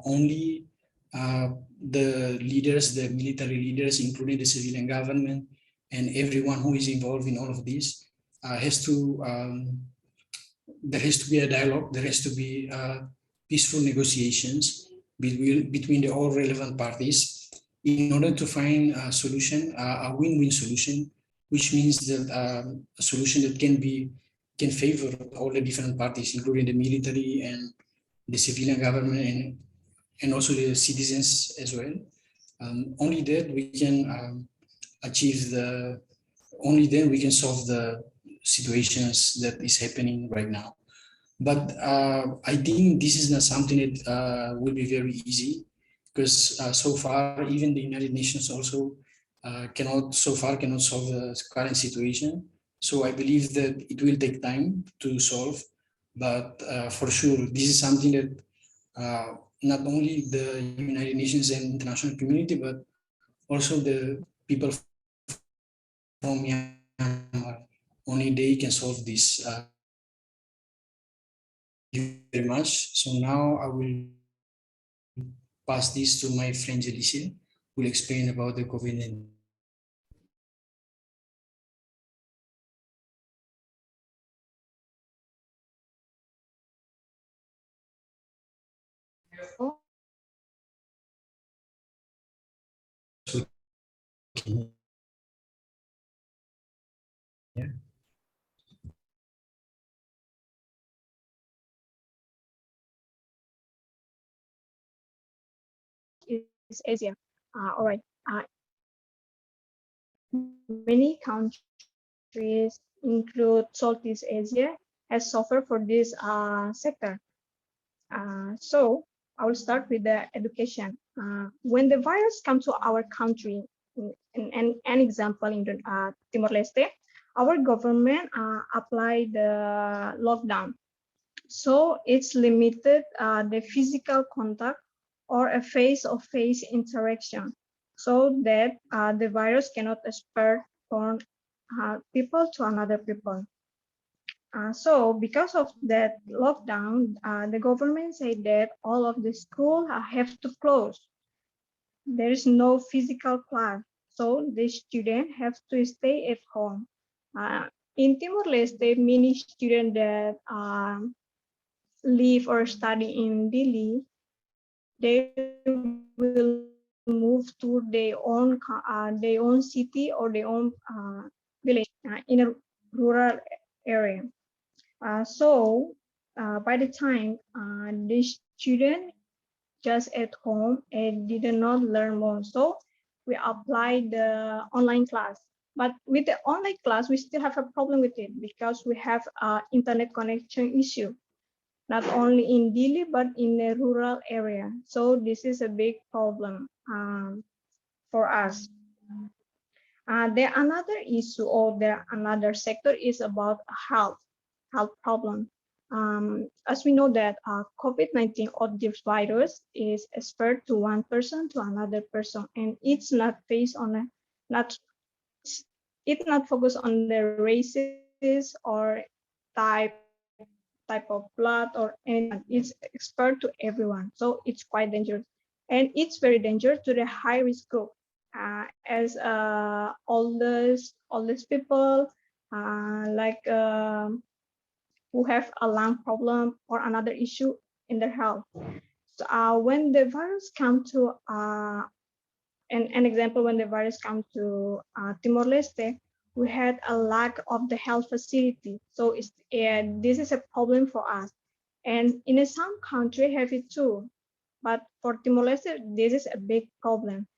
only the leaders, the military leaders, including the civilian government, and everyone who is involved in all of this, there has to be a dialogue, there has to be peaceful negotiations between all relevant parties in order to find a solution, a win-win solution, which means that a solution that can favor all the different parties, including the military and the civilian government and also the citizens as well. Only then we can only then we can solve the situations that is happening right now. But I think this is not something that will be very easy, because so far even the United Nations also cannot solve the current situation. So I believe that it will take time to solve, but for sure, this is something that not only the United Nations and international community, but also the people from Myanmar, only they can solve this. Thank you very much. So now I will pass this to my friend Jelicia, who will explain about the COVID-19. Yeah. Is Asia. All right. Many countries, include Southeast Asia, has suffered for this sector. So I will start with the education. When the virus comes to our country, in an example in Timor Leste, our government applied the lockdown. So it's limited the physical contact or a face-to-face interaction, so that the virus cannot spread from people to another people. So because of that lockdown, the government said that all of the schools have to close. There is no physical class, so the students have to stay at home. In Timor Leste, many students that live or study in Delhi, they will move to their own city or their own village in a rural area. By the time the student just at home and did not learn more, so we applied the online class. But with the online class, we still have a problem with it because we have internet connection issue, not only in Delhi, but in a rural area. So this is a big problem for us. There another issue or there another sector is about health problem. As we know that COVID-19 or this virus is spread to one person to another person, and it's not based on it's not focused on the races or type of blood or anything. It's spread to everyone, so it's quite dangerous, and it's very dangerous to the high risk group, as oldest people, like who have a lung problem or another issue in their health. So when the virus come to an example, when the virus come to Timor Leste, we had a lack of the health facility. So this is a problem for us. And in some country have it too. But for Timor Leste, this is a big problem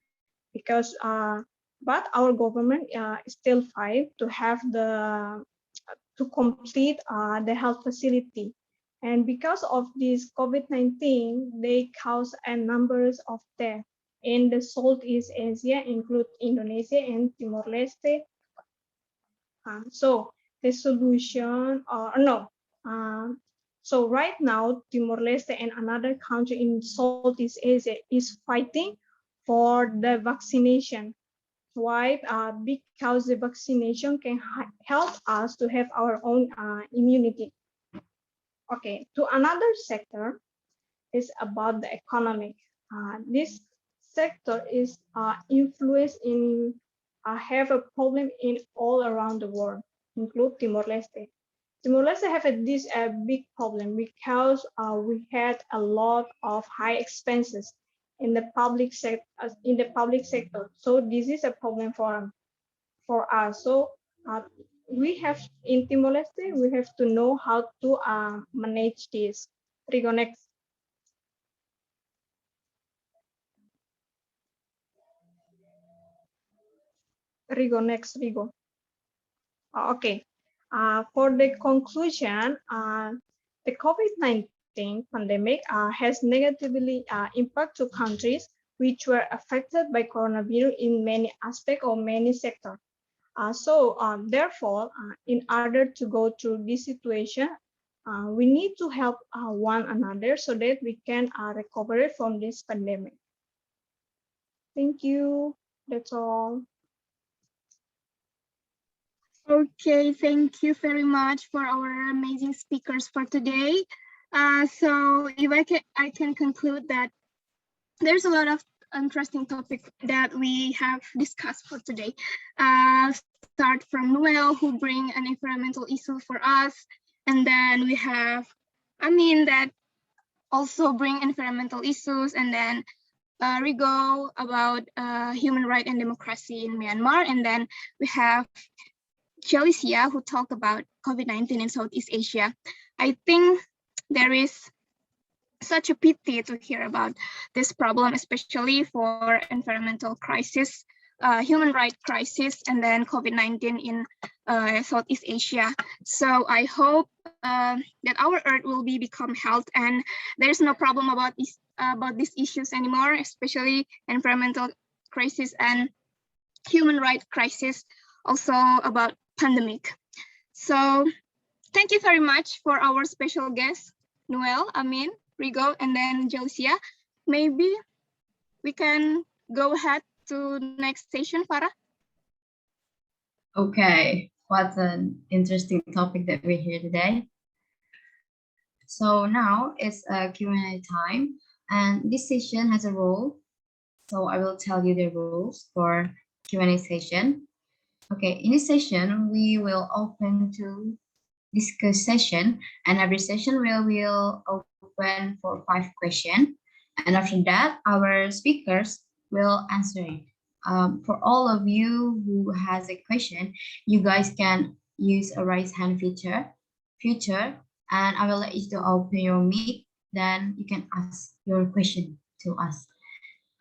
because, but our government still fight to have to complete the health facility. And because of this COVID-19, they cause a numbers of deaths in the Southeast Asia, include Indonesia and Timor Leste. So the solution, no. So right now, Timor Leste and another country in Southeast Asia is fighting for the vaccination. Why? Because the vaccination can help us to have our own immunity. Okay, to another sector is about the economic. This sector is influenced in have a problem in all around the world, include Timor Leste. Timor Leste have this big problem because we had a lot of high expenses in the public sector. So this is a problem for us. So we have in Timor Leste, we have to know how to manage this. Rigo, next. Rigo. Okay. For the conclusion, the COVID-19 pandemic has negatively impacted countries which were affected by coronavirus in many aspects or many sectors. Therefore, in order to go through this situation, we need to help one another so that we can recover from this pandemic. Thank you. That's all. Okay, thank you very much for our amazing speakers for today. So if I can conclude that there's a lot of interesting topics that we have discussed for today. Start from Noel, who bring an environmental issue for us, and then we have Amin that also bring environmental issues, and then Rigo about human rights and democracy in Myanmar, and then we have Jelicia who talked about COVID-19 in Southeast Asia. I think there is such a pity to hear about this problem, especially for environmental crisis, human rights crisis, and then COVID-19 in Southeast Asia. So I hope that our Earth will become health, and there's no problem about these issues anymore, especially environmental crisis and human rights crisis, also about pandemic. So thank you very much for our special guests, Noel, Amin, Rigo, and then Jelicia. Maybe we can go ahead to next session, Farah. Okay, what an interesting topic that we hear today. So now it's a Q&A time, and this session has a rule. So I will tell you the rules for Q&A session. Okay, in this session, we will open to discuss session, and every session will open for 5 questions. And after that, our speakers will answer it. For all of you who has a question, you guys can use a raise hand feature, and I will let you to open your mic, then you can ask your question to us.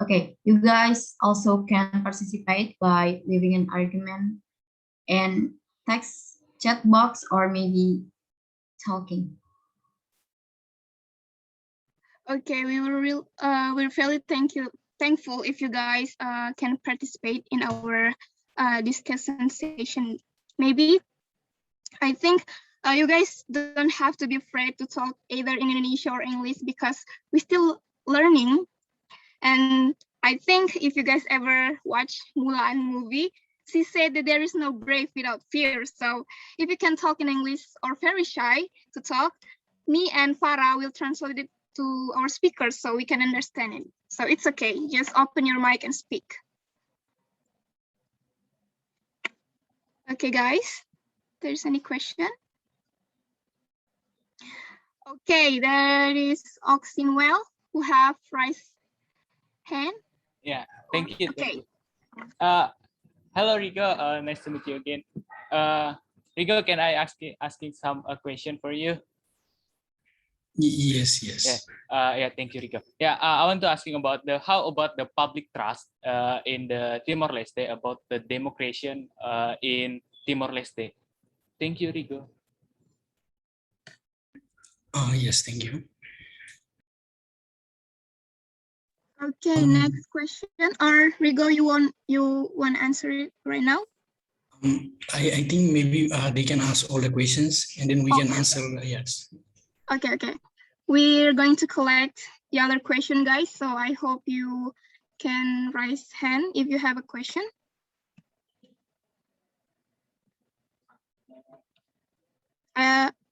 Okay, you guys also can participate by leaving an argument in text chat box or maybe talking. Okay, we're really thankful if you guys can participate in our discussion session. Maybe I think you guys don't have to be afraid to talk either in Indonesia or English, because we're still learning. And I think if you guys ever watch Mulan movie, she said that there is no brave without fear. So if you can talk in English or very shy to talk, me and Farah will translate it to our speakers so we can understand it. So it's okay, just open your mic and speak. Okay, guys, there's any question? Okay, there is Ocxynuel who have raised hand. Yeah, thank you. Okay. Hello, Rigo. Nice to meet you again. Rigo, can I asking some question for you? Yes. Yeah. Thank you, Rigo. Yeah. I want to asking about how about the public trust in the Timor Leste about the democracy in Timor Leste. Thank you, Rigo. Yes, thank you. Okay, next question. Or Rigo, you want to answer it right now? I think maybe they can ask all the questions and then we can answer. Yes. Okay. We're going to collect the other question, guys. So I hope you can raise hand if you have a question.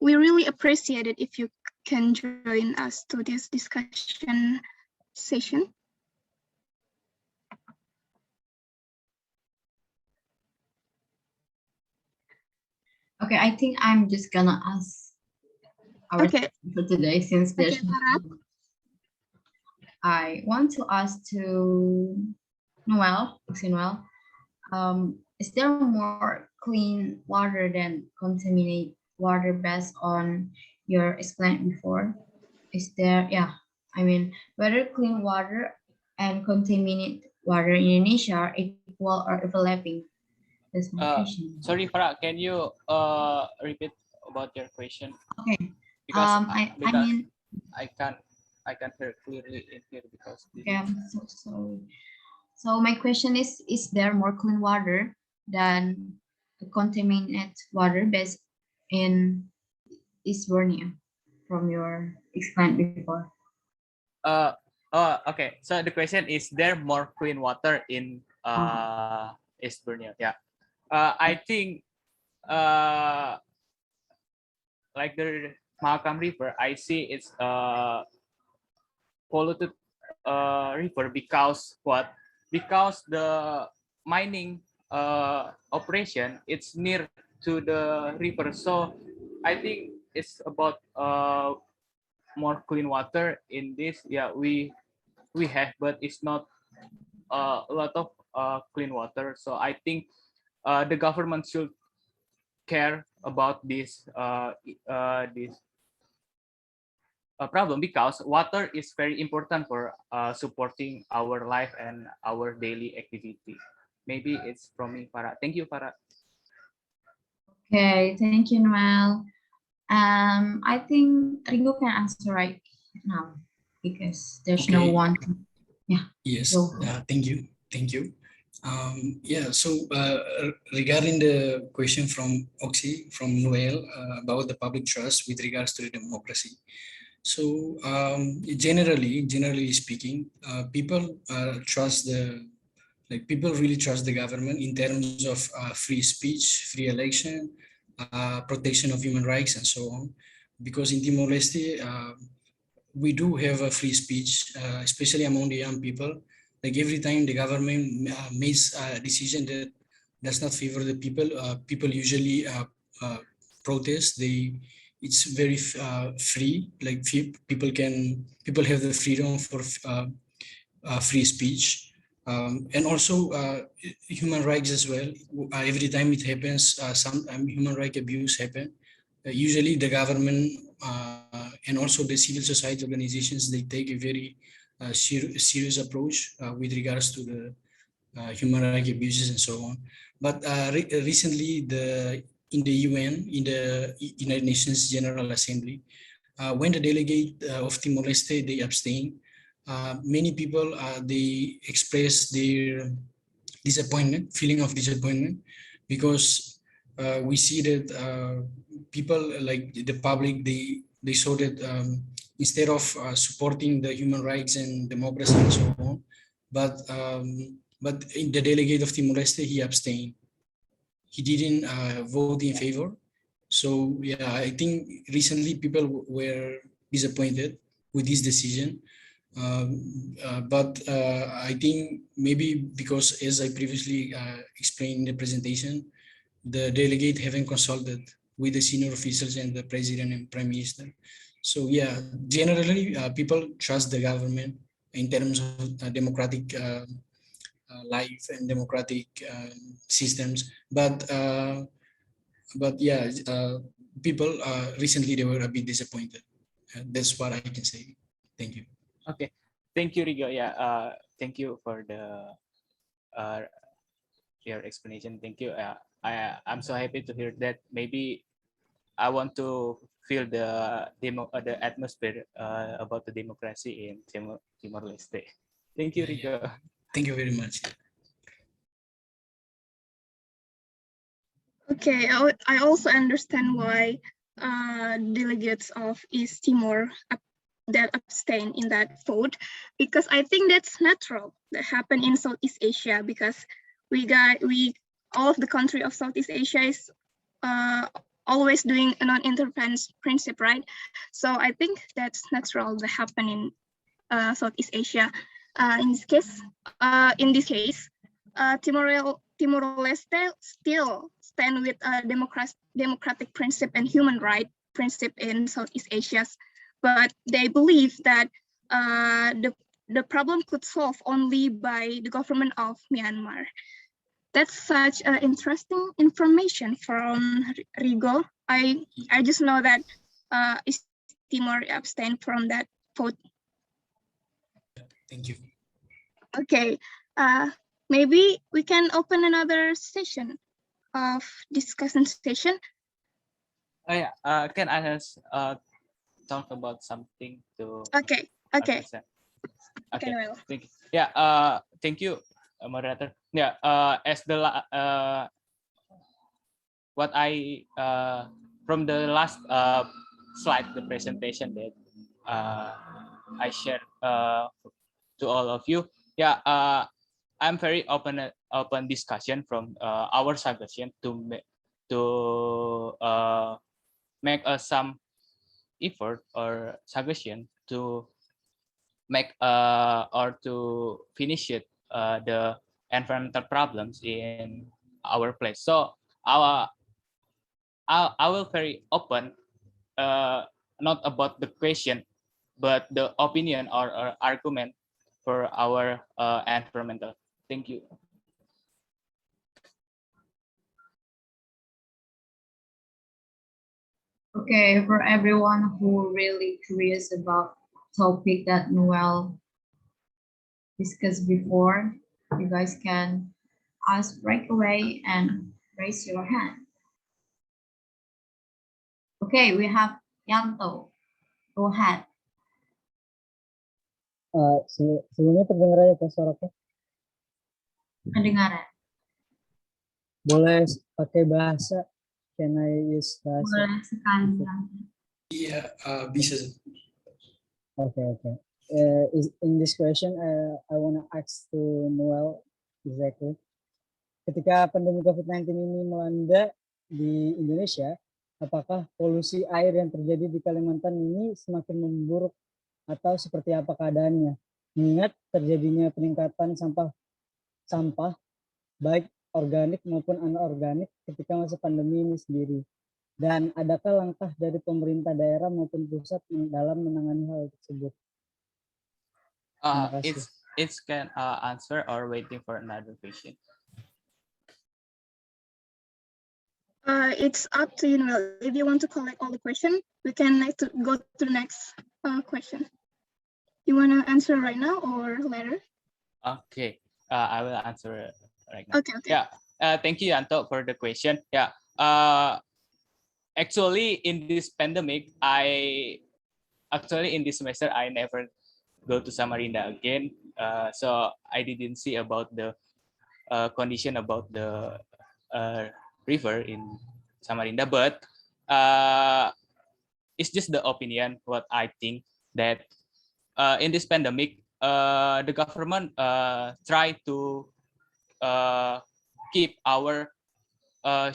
We really appreciate it if you can join us to this discussion session. Okay, I think I'm just gonna ask our for today, since there's I want to ask to Noel, Ocxynuel, is there more clean water than contaminated water based on your explained before? Is there, I mean, whether clean water and contaminated water in Indonesia are equal or overlapping? That's my question. Sorry, Farah, can you repeat about your question? Okay. Because I mean, I can't I can't hear clearly in here because this Okay, I'm so sorry. So my question is there more clean water than contaminated water based in East Borneo from your explained before? Okay. So the question is there more clean water in East Borneo? Yeah. I think like the Mahakam River, I see it's polluted river because what? Because the mining operation it's near to the river, so I think it's about more clean water in this. Yeah, we have, but it's not a lot of clean water. So I think the government should care about this problem because water is very important for supporting our life and our daily activity. Maybe it's from me, Farah. Thank you, Farah. Okay, thank you, Noel. I think Ringo can answer right now because there's no Okay. one. Yeah. Yes, Go. thank you. Thank you. Yeah, so regarding the question from from Noel about the public trust with regards to the democracy. So generally speaking, people trust people really trust the government in terms of free speech, free election, protection of human rights, and so on. Because in Timor Leste, we do have a free speech, especially among the young people. Like every time the government makes a decision that does not favor the people, people usually uh, protest. It's very free. Like people have the freedom for free speech. And also human rights as well. Every time it happens, some human right abuse happen. Usually the government and also the civil society organizations, they take a very serious approach with regards to the human rights abuses and so on. But recently, in the UN, in the United Nations General Assembly, when the delegate of Timor Leste, they abstain, many people, they express their disappointment, feeling of disappointment, because we see that people like the public, they saw that instead of supporting the human rights and democracy and so on, but in the delegate of Timor Leste, he abstained. He didn't vote in favor. So yeah, I think recently people were disappointed with this decision. But I think maybe because, as I previously explained in the presentation, the delegate haven't consulted with the senior officials and the president and prime minister. So yeah, generally people trust the government in terms of democratic life and democratic systems. But yeah, people recently they were a bit disappointed. That's what I can say. Thank you. Okay, thank you, Rigo. Yeah, thank you for the your explanation. Thank you. I'm so happy to hear that. Maybe I want to feel the atmosphere about the democracy in Timor Leste. Thank you, Rigo. Thank you very much. Okay, I also understand why delegates of East Timor that abstain in that vote, because I think that's natural that happen in Southeast Asia, because all of the country of Southeast Asia is always doing a non-interference principle, right? So I think that's natural that happen in Southeast Asia. In this case, Timor Leste still stand with a democratic principle and human right principle in Southeast Asia, but they believe that the problem could solve only by the government of Myanmar. That's such interesting information from Rigo. I just know that East Timor abstained from that vote. Thank you. Okay, maybe we can open another session of discussion session. Oh yeah, can I just talk about something to? Okay, Okay. understand. Okay, Okay. Noel. Thank you. Yeah. Thank you, moderator. Yeah. As the what I from the last slide, the presentation that I shared to all of you. Yeah. I'm very open discussion from our suggestion to make some effort or suggestion to make or to finish it the environmental problems in our place. So our I will very open, not about the question, but the opinion or argument for our environmental. Thank you. Okay, for everyone who really curious about topic that Noel discussed before, you guys can ask right away and raise your hand. Okay, we have Yanto. Go ahead. Sebelumnya terdengar ya suaraku? Kedengaran. Boleh pakai bahasa? Can I use bahasa? Boleh sekali. Iya, bisa. Okay. In this question, I want to ask to Noel exactly. Ketika pandemi COVID-19 ini melanda di Indonesia, apakah polusi air yang terjadi di Kalimantan ini semakin memburuk atau seperti apa keadaannya? Mengingat terjadinya peningkatan sampah baik organik maupun anorganik ketika masa pandemi ini sendiri. Dan adakah langkah dari pemerintah daerah maupun pusat dalam menangani hal tersebut? It's can answer or waiting for another question. It's up to you, Noel. If you want to collect all the questions, we can go to the next question. You want to answer right now or later? Okay, I will answer right now. Okay. Yeah, thank you, Yanto, for the question. Yeah, actually, in this pandemic, in this semester, I never go to Samarinda again. So I didn't see about the condition about the river in Samarinda, but it's just the opinion what I think that in this pandemic the government try to keep our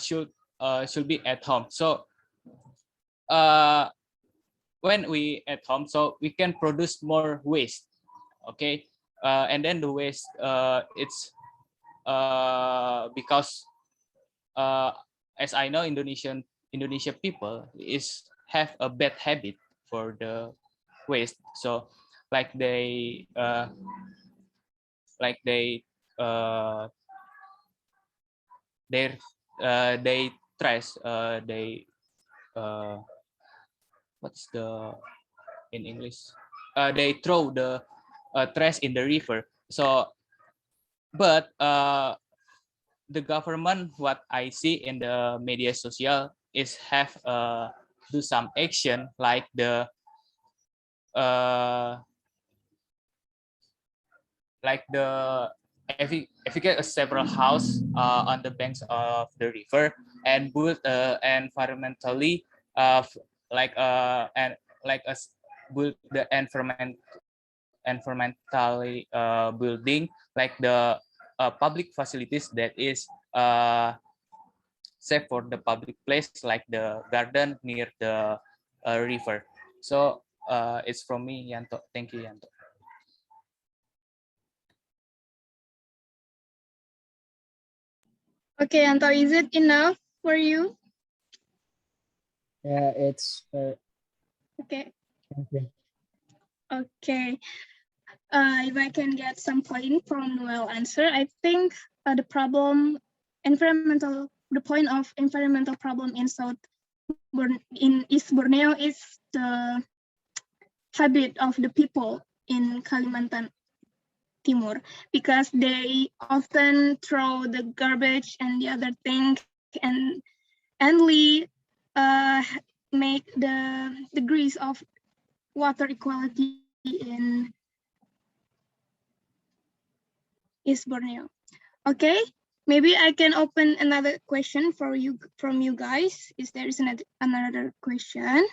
should be at home. So when we at home, so we can produce more waste, okay, and then the waste it's because as I know, Indonesian people have a bad habit for the waste. So like they trash what's the in English? They throw the trash in the river. So, but the government, what I see in the media social is have do some action like the efficient several house on the banks of the river and build environmentally build the environmentally building like the public facilities that is safe for the public place like the garden near the river. So it's from me, Yanto. Thank you, Yanto. Okay, Yanto, is it enough for you? Yeah, it's okay. Thank you. Okay. If I can get some point from Noel answer, I think the point of environmental problem in East Borneo is the habit of the people in Kalimantan Timor, because they often throw the garbage and the other thing and make the degrees of water equality in East Borneo. Okay, maybe I can open another question for you from you guys. Is there is another question?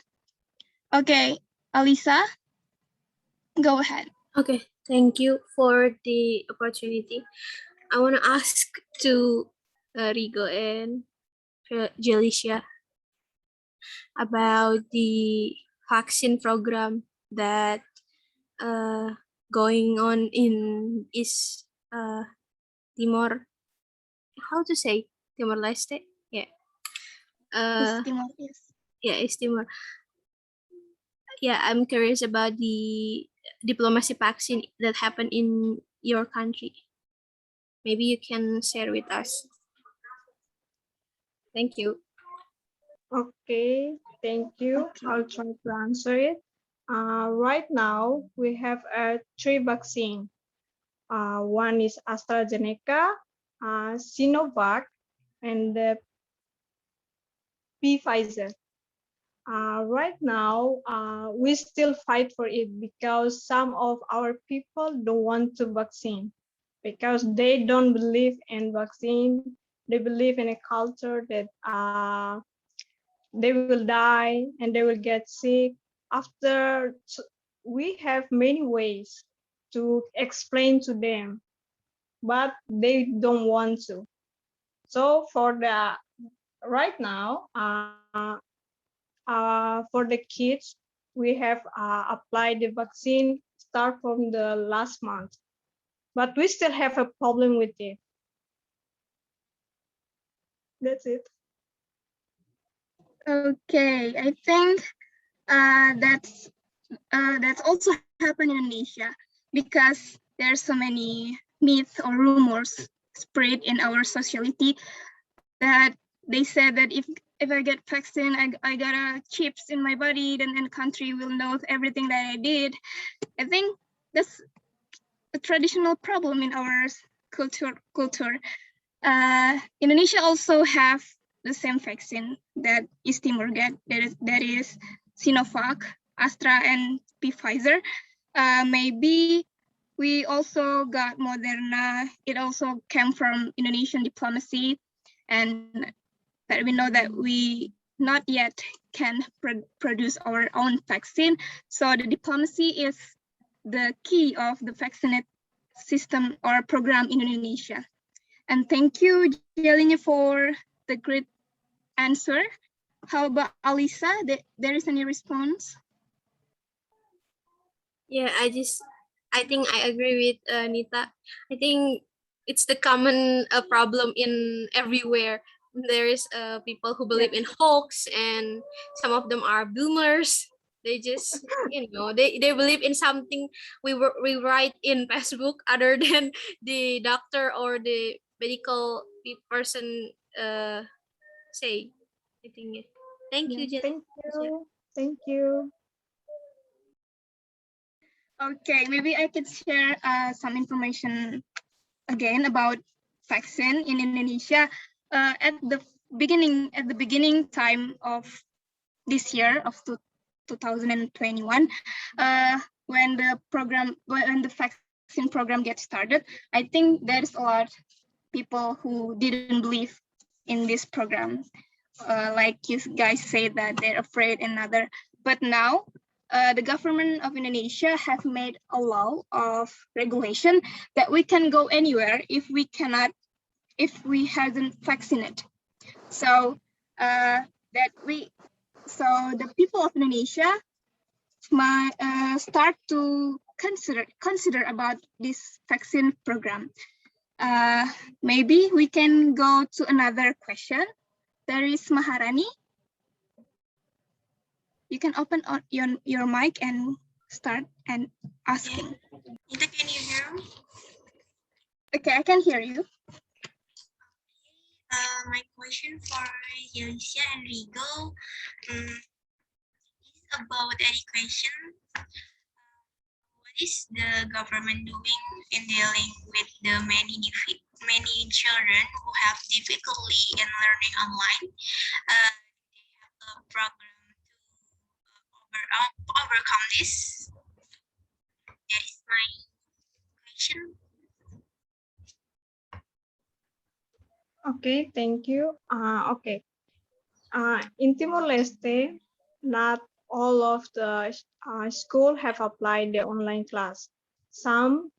Okay, Alisa, go ahead. Okay, thank you for the opportunity. I want to ask to Rigo and Jelicia about the vaccine program that going on in East Timor. How to say Timor Leste? Yeah. East Timor, yes. Yeah, East Timor. Yeah, I'm curious about the diplomacy vaccine that happened in your country. Maybe you can share with us. Thank you. Okay, thank you. I'll try to answer it. Right now, we have 3 vaccines. One is AstraZeneca, Sinovac, and the Pfizer. Right now, we still fight for it because some of our people don't want to vaccine because they don't believe in vaccine. They believe in a culture that they will die and they will get sick. After, we have many ways to explain to them, but they don't want to. So for the right now, for the kids, we have applied the vaccine start from the last month, but we still have a problem with it. That's it. Okay, I think that's also happened in Indonesia because there's so many myths or rumors spread in our society that they said that if I get vaccine, I got chips in my body, then the country will know everything that I did. I think that's a traditional problem in our culture. Indonesia also have the same vaccine that East Timor get. That is Sinovac, Astra, and Pfizer. Maybe we also got Moderna. It also came from Indonesian diplomacy, and that we know that we not yet can produce our own vaccine. So the diplomacy is the key of the vaccinate system or program in Indonesia. And thank you, Jelicia, for the great answer. How about Alisa? There is any response? Yeah, I think I agree with Nita. I think it's the common problem in everywhere. There is people who believe in hoax, and some of them are boomers. They just, they believe in something we write in Facebook other than the doctor or the medical person say. I think it. Thank you, Jen. Thank you. Thank you. Okay, maybe I could share some information again about vaccine in Indonesia. At the beginning time of this year of 2021, when the vaccine program gets started, I think there's a lot of people who didn't believe in this program. Like you guys say that they're afraid and other, but now the government of Indonesia have made a law of regulation that we can go anywhere if we haven't vaccinated. So the people of Indonesia might start to consider about this vaccine program. Maybe we can go to another question. There is Maharani. You can open your mic and start and asking. Nita, can you hear me? Okay, I can hear you. My question for Jelicia and Rigo is about education. What is the government doing in dealing with the many children who have difficulty in learning online? They have a program to overcome this. my question. Okay, thank you. Okay. In Timor Leste, not all of the school have applied the online class. Some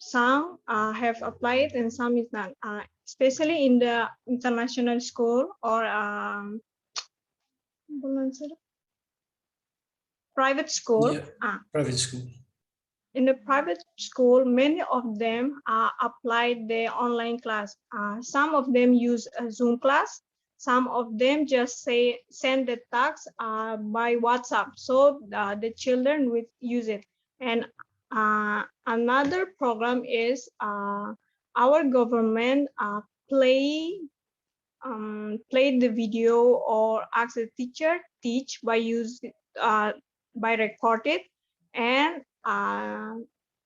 have applied and some is not. Especially in the international school or private school. Yeah, private school. In the private school, many of them applied the online class. Some of them use a Zoom class. Some of them just send the tasks by WhatsApp, so the children would use it. And another program is our government play the video or ask the teacher teach by by record it and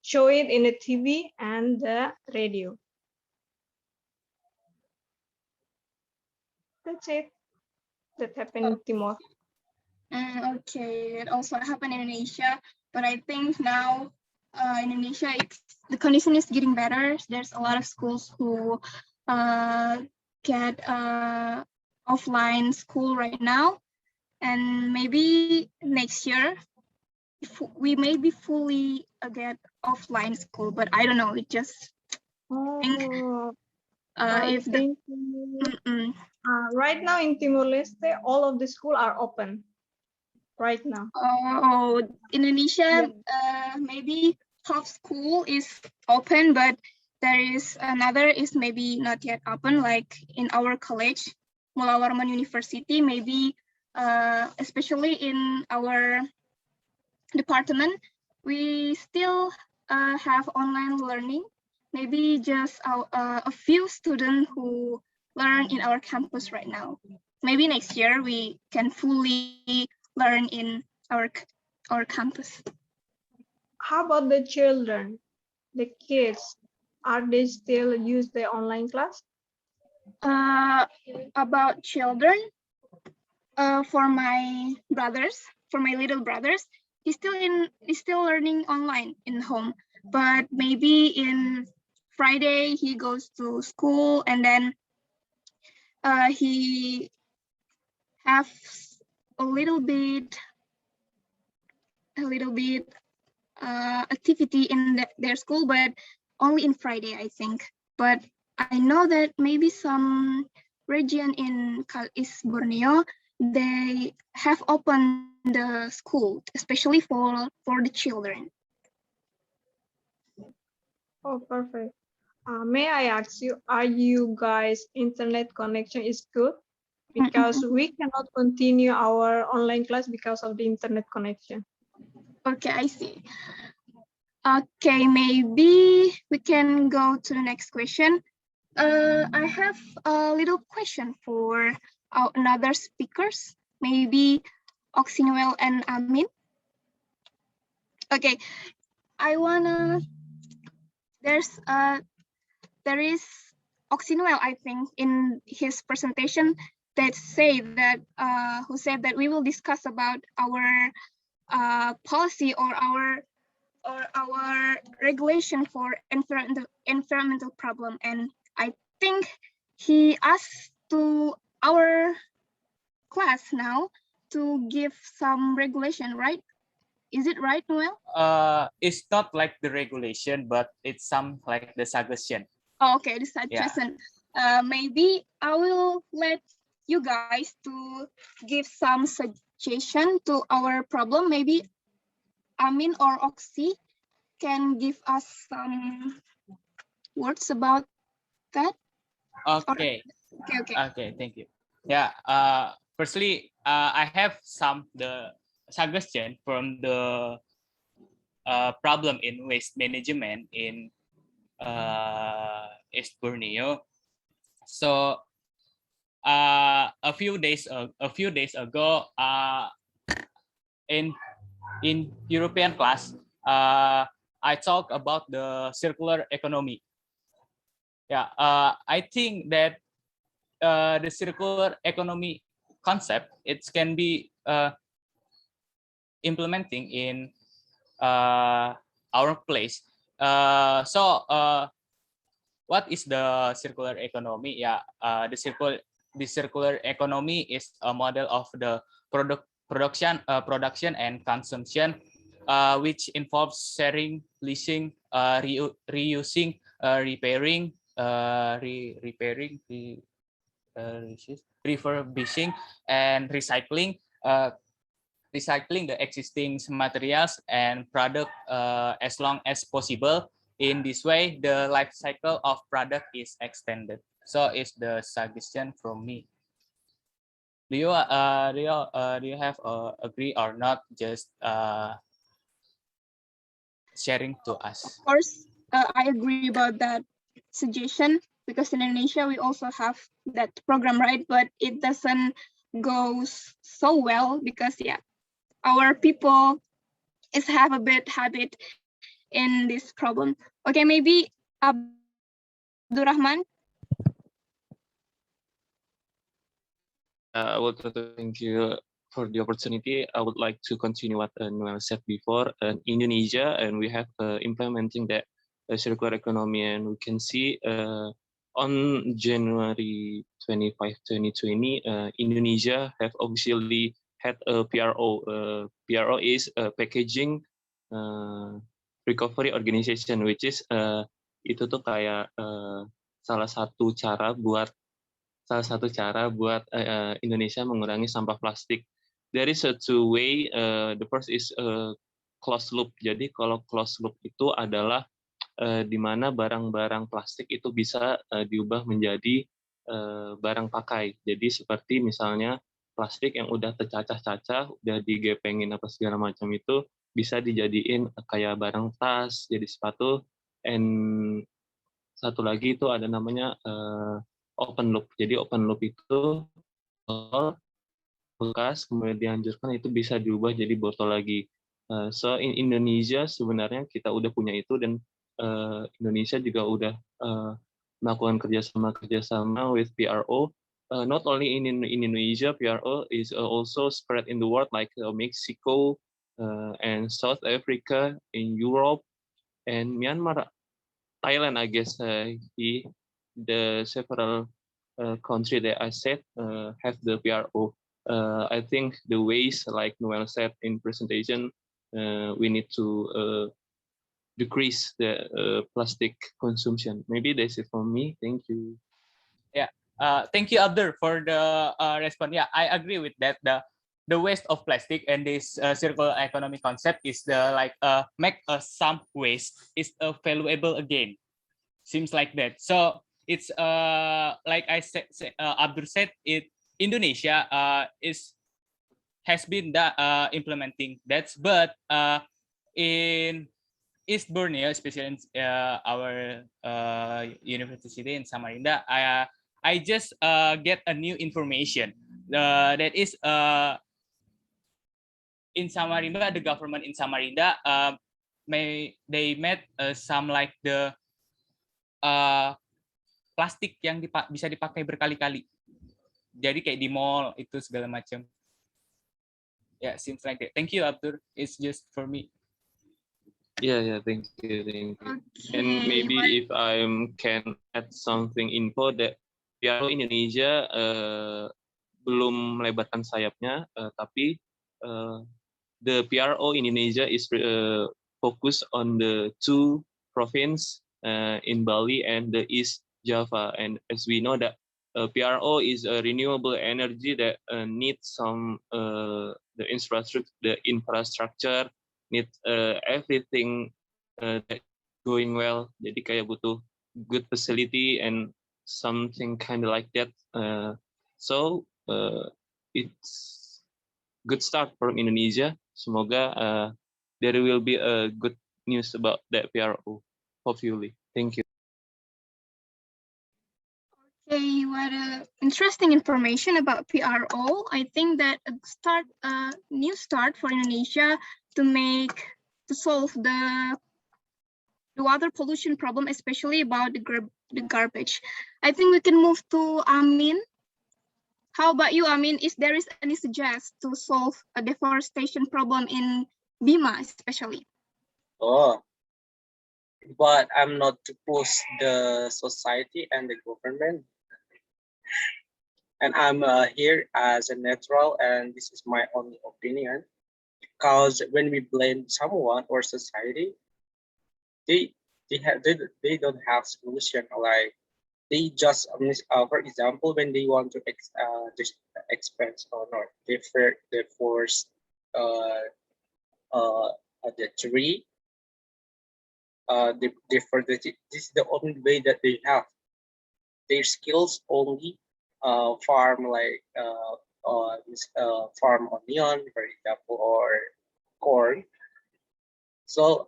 show it in the TV and the radio. That's it. That happened in Timor. Okay, it also happened in Indonesia, but I think now Indonesia, the condition is getting better. There's a lot of schools who get offline school right now, and maybe next year we may be fully get offline school, but I don't know. It just think if the right now in Timor Leste, all of the schools are open. Right now. Oh, Indonesia, maybe half school is open, but there is another is maybe not yet open, like in our college, Mulawarman University, maybe especially in our department, we still have online learning. Maybe just a few students who learn in our campus right now. Maybe next year we can fully learn in our campus. How about the children, the kids? Are they still use the online class? About children, for my little brothers, he's still learning online in home. But maybe in Friday he goes to school and then he have a little bit activity in their school, but only in Friday, I think. But I know that maybe some region in Borneo, they have opened the school, especially for the children. Oh, perfect. May I ask you, are you guys internet connection is good? Because we cannot continue our online class because of the internet connection. Okay, I see. Okay, maybe we can go to the next question. I have a little question for another speakers, maybe Ocxynuel and Amin. Okay, there is Ocxynuel, I think, in his presentation that said that who said that we will discuss about our policy or our regulation for environmental problem, and I think he asked to our class now to give some regulation, right? Is it right, Noel? It's not like the regulation, but it's some like the suggestion. Oh, okay, the suggestion. Yeah. Maybe I will let you guys to give some suggestion to our problem. Maybe Amin or Oxy can give us some words about that. Okay. Okay, thank you. Yeah. Firstly, I have the suggestion from the problem in waste management in East Borneo. So a few days ago, in European class, I talked about the circular economy. Yeah, I think that the circular economy concept, it can be implementing in our place. What is the circular economy? Yeah, the circular economy is a model of the production and consumption, which involves sharing, leasing, reusing, repairing, refurbishing, and recycling. Recycling the existing materials and product as long as possible. In this way, the life cycle of product is extended. So it's the suggestion from me. Do you have agree or not? Just sharing to us. Of course, I agree about that suggestion, because in Indonesia we also have that program, right? But it doesn't go so well because our people have a bad habit in this problem. Okay, maybe Abdurrahman. I would like to thank you for the opportunity. I would like to continue what Noel said before. In Indonesia, and we have implementing that circular economy, and we can see on January 25, 2020, Indonesia have officially had a PRO. PRO is a packaging recovery organization, which is itu tuh kayak salah satu cara buat Indonesia mengurangi sampah plastik. There is a two way. The first is closed loop. Jadi kalau closed loop itu adalah di mana barang-barang plastik itu bisa diubah menjadi barang pakai. Jadi seperti misalnya plastik yang udah tercacah-cacah, udah digepengin apa segala macam itu bisa dijadiin kayak barang tas, jadi sepatu. And satu lagi itu ada namanya open loop. Jadi open loop itu bekas kemudian dihancurkan itu bisa diubah jadi botol lagi. So in Indonesia sebenarnya kita udah punya itu, dan Indonesia juga udah melakukan kerjasama with PRO. Not only in Indonesia, PRO is also spread in the world, like Mexico and South Africa, in Europe and Myanmar, Thailand. I guess the several country that I said have the PRO. I think the ways, like Noel said in presentation, we need to decrease the plastic consumption. Maybe that's it from me. Thank you. Yeah, thank you, Abdur, for the response. Yeah, I agree with that. The waste of plastic and this circular economy concept is make some waste is valuable again. Seems like that. So it's like I said, Abdur said, Indonesia has been implementing that, but in East Borneo, especially in our university in Samarinda, I just get a new information that is in Samarinda, the government in Samarinda they made some like the plastik yang bisa dipakai berkali-kali. Jadi kayak di mall itu segala macam. Yeah, seems like that. Thank you, Abdur. It's just for me. Yeah, thank you. Okay. And maybe if I can add something info that PRO Indonesia belum melebarkan sayapnya, tapi the PRO Indonesia is focused on the two province in Bali and the East Java. And as we know that PRO is a renewable energy that needs some the infrastructure need everything that going well. Jadi kayak butuh good facility and something kind of like that. So it's good start from Indonesia. Semoga there will be a good news about that PRO. Hopefully. Thank you. Okay, what interesting information about PRO. I think that a new start for Indonesia to solve the water pollution problem, especially about the garbage. I think we can move to Amin. How about you, Amin? Is there any suggest to solve a deforestation problem in Bima, especially? Oh, but I'm not to push the society and the government. And I'm here as a neutral, and this is my only opinion. Because when we blame someone or society, they they don't have solution. Like they just for example, when they want to just expense or not, they force uh the tree. This is the only way that they have. Their skills only farm like farm onion, for example, or corn. So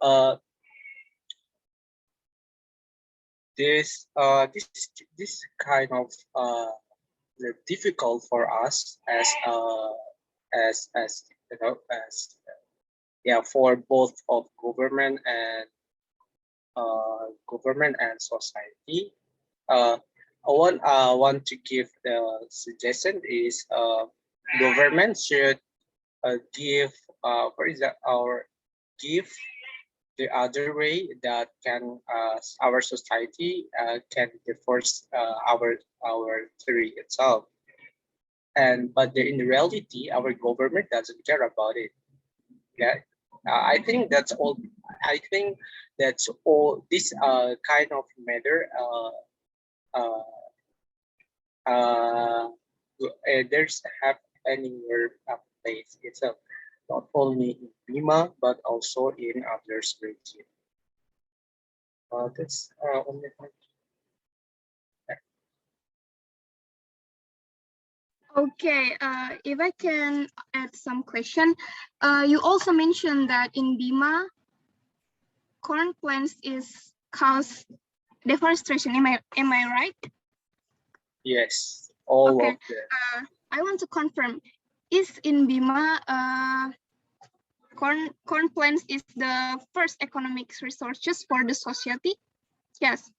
this kind of difficult for us as you know, as yeah, for both of government and society. I want to give the suggestion is government should give for example our give the other way that can our society can divorce our theory itself, and but in reality our government doesn't care about it. Yeah, I think that's all. I think that's all. This kind of matter uh, uh, there's have anywhere place itself, not only in Bima but also in others region. That's only one. Okay, if I can add some question, you also mentioned that in Bima, corn plants is cause deforestation. Am I right? Yes, all Okay. of them. I want to confirm. Is in Bima, corn plants is the first economic resource just for the society? Yes.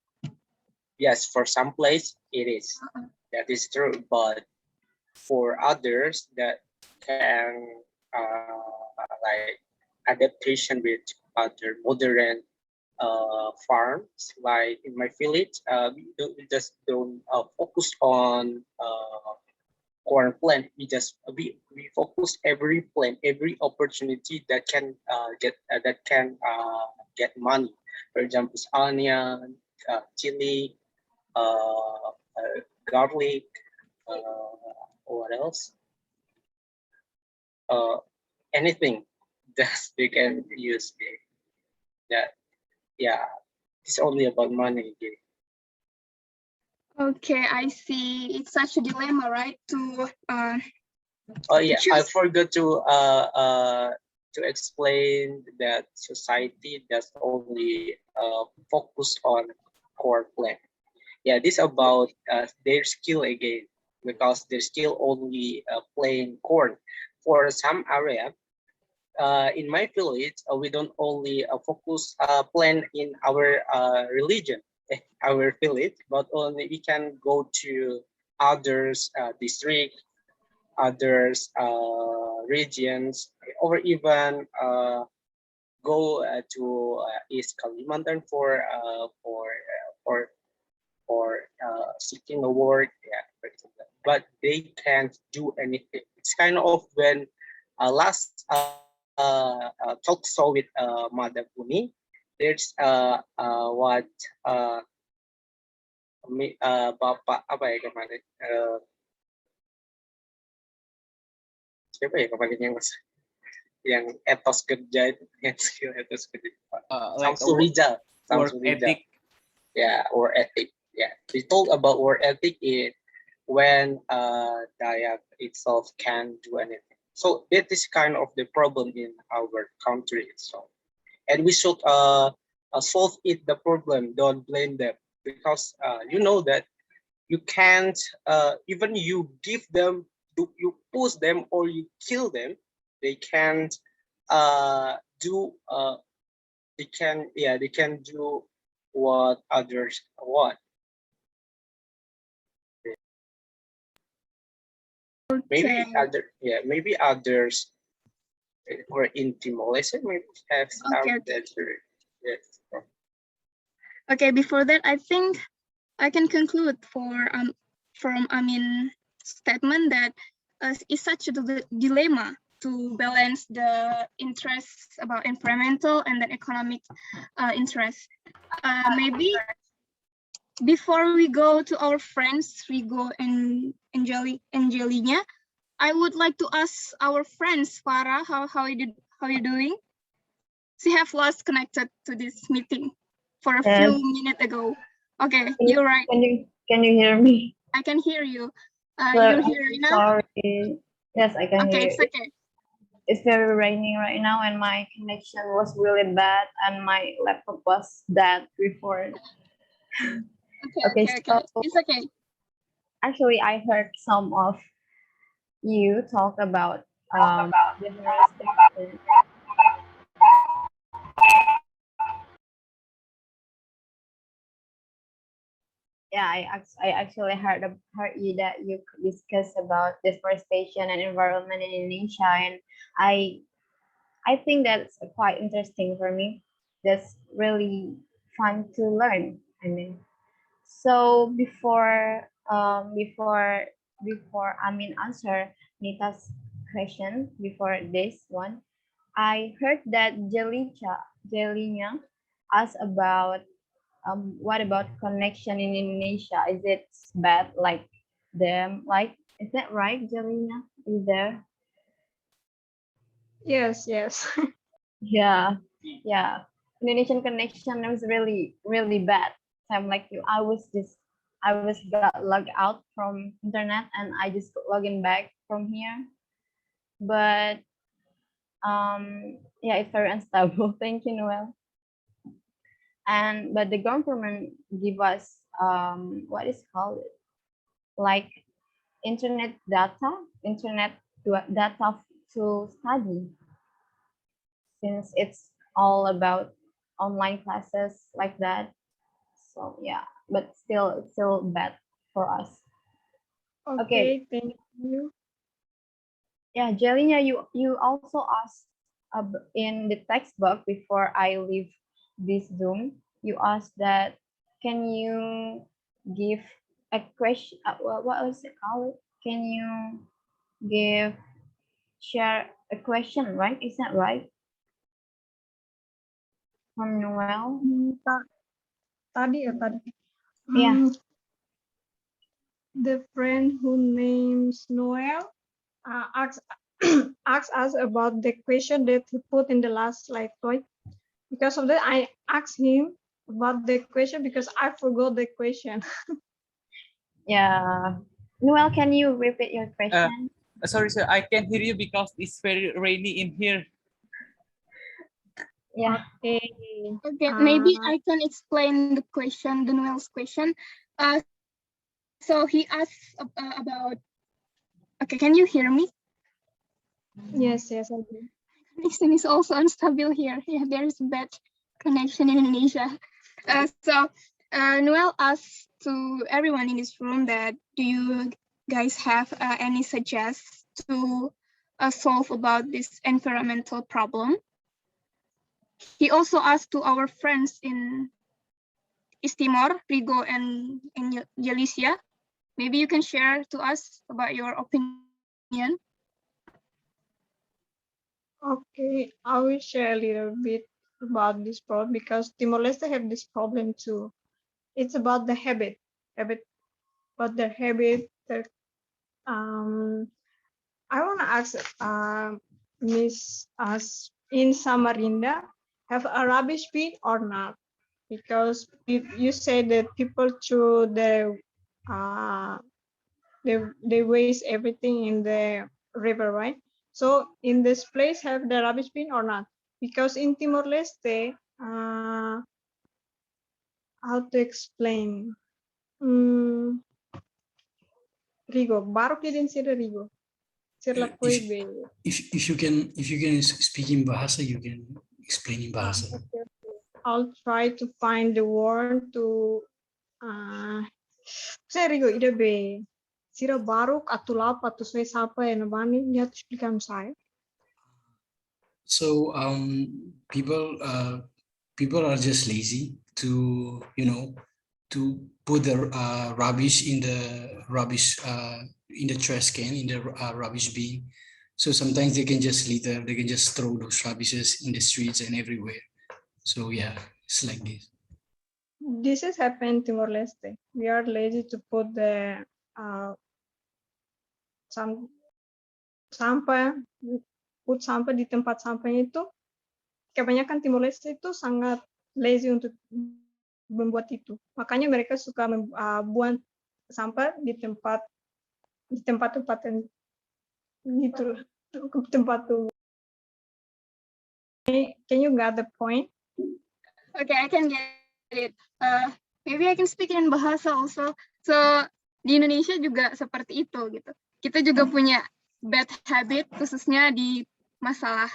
Yes, for some place it is. That is true, but for others that can like adaptation with other modern farms, like in my village, we just don't focus on corn plant. We focus every plant, every opportunity that can get money. For example, onion, chili, garlic, what else? Anything that they can use it. That yeah, it's only about money. Okay, I see. It's such a dilemma, right? Oh yeah, I forgot to explain that society does only focus on core plant. Yeah, this about their skill again, because their skill only playing corn. For some area, in my village, we don't only focus plant in our religion, our village, but only we can go to others district, others regions, or even go to East Kalimantan for seeking a work. Yeah, for example. But they can't do anything. It's kind of when last talk show with Madam Uni, there's what Bapak apa ya kemarin siapa ya kemarin yang etos kerja itu, yang skill etos kerja, Like Samsul Rizal. work ethic. Yeah, or ethic. Yeah, they told about work ethic when Dayak itself can't do anything. So it is kind of the problem in our country itself, and we should solve it the problem. Don't blame them, because you know that you can't even you give them, you push them or you kill them, they can't do they can do what others want. Okay. Maybe others were in Timor Leste maybe have Okay. that. Yes. Okay, before that, I think I can conclude from Amin's statement that it's such a dilemma to balance the interests about environmental and then economic interests. Maybe before we go to our friends Rigo and Jelicia, I would like to ask our friends Farah how you doing? She have lost connected to this meeting for a few minutes ago. Okay, you're right. Can you hear me? I can hear you. Well, You're here right now? sorry. Yes, I can hear Okay, you. it's okay. It's very raining right now, and my connection was really bad, and my laptop was dead before. Okay. So It's okay. actually, I heard some of you talk about deforestation. Yeah, I actually heard you that you discuss about deforestation and environment in Indonesia, and I think that's quite interesting for me. That's really fun to learn. I mean, so before Amin answer Nita's question before this one, I heard that Jelicia asked about what about connection in Indonesia? Is it bad like them? Like, is that right, Jelicia? Is there? Yes. Yeah. Indonesian connection was really bad. Same like you. I was got logged out from internet and I just logging back from here. But yeah, it's very unstable. Thank you, Noel. But the government give us what is called like internet data to study, since it's all about online classes like that. So yeah, but still, it's still bad for us. Okay, thank you. Yeah, Jelicia, you also asked in the textbook before I leave this Zoom. You asked that, can you give a question? What was it called? Can you share a question, right? Is that right? From Noel? Tadi. Yeah. The friend who names Noel asked us about the question that he put in the last slide, right? Because of that, I asked him about the question because I forgot the question. Yeah. Noel, can you repeat your question? Sorry, sir, I can't hear you because it's very rainy in here. Yeah. Okay, maybe I can explain the Noel's question. So he asked about. Okay, can you hear me? Yes, I do. Connection is also unstable here. Yeah, there is bad connection in Indonesia. So Noel asked to everyone in this room that, do you guys have any suggestions to solve about this environmental problem? He also asked to our friends in East Timor, Rigo and Jelicia. Maybe you can share to us about your opinion. Okay, I will share a little bit about this problem because Timor Leste have this problem too. It's about the habit, but the habit. I want to ask Miss in Samarinda, have a rubbish bin or not? Because you say that people throw they waste everything in the river, right? So in this place, have the rubbish bin or not? Because in Timor Leste, how to explain? Rigo, baru din sila Rigo. If you can speak in Bahasa, you can explain in Bahasa. Okay. I'll try to find the word to Rigo ida be. Sira baruk atulap atu sve sapa ya nabani ya tu explicar saya. So people are just lazy. to to put the rubbish in the trash can, in the rubbish bin. So sometimes they can just litter, they can just throw those rubbishes in the streets and everywhere. So yeah, it's like this. This has happened in Timor Leste. We are lazy to put the sampah di tempat sampahnya itu. Kebanyakan Timor Leste itu sangat lazy untuk membuat itu. Makanya mereka suka buang sampah di tempat-tempat yang gitu, tempat tuh. Can you get the point? Okay, I can get it. Maybe I can speak in bahasa also. So di Indonesia juga seperti itu gitu. Kita juga punya bad habit khususnya di masalah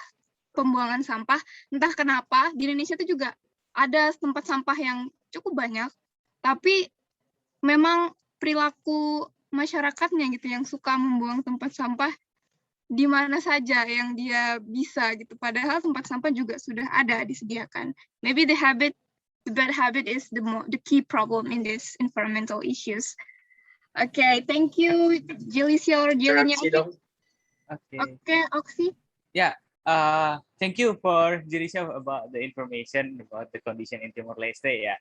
pembuangan sampah. Entah kenapa di Indonesia itu juga ada tempat sampah yang cukup banyak, tapi memang perilaku masyarakatnya gitu yang suka membuang tempat sampah di mana saja yang dia bisa gitu. Padahal tempat sampah juga sudah ada disediakan. Maybe the bad habit is the key problem in this environmental issues. Okay, thank you, Jelicia or Jelinya. Okay, Oxy. Yeah. Thank you for Jelicia about the information about the condition in Timor Leste. Yeah,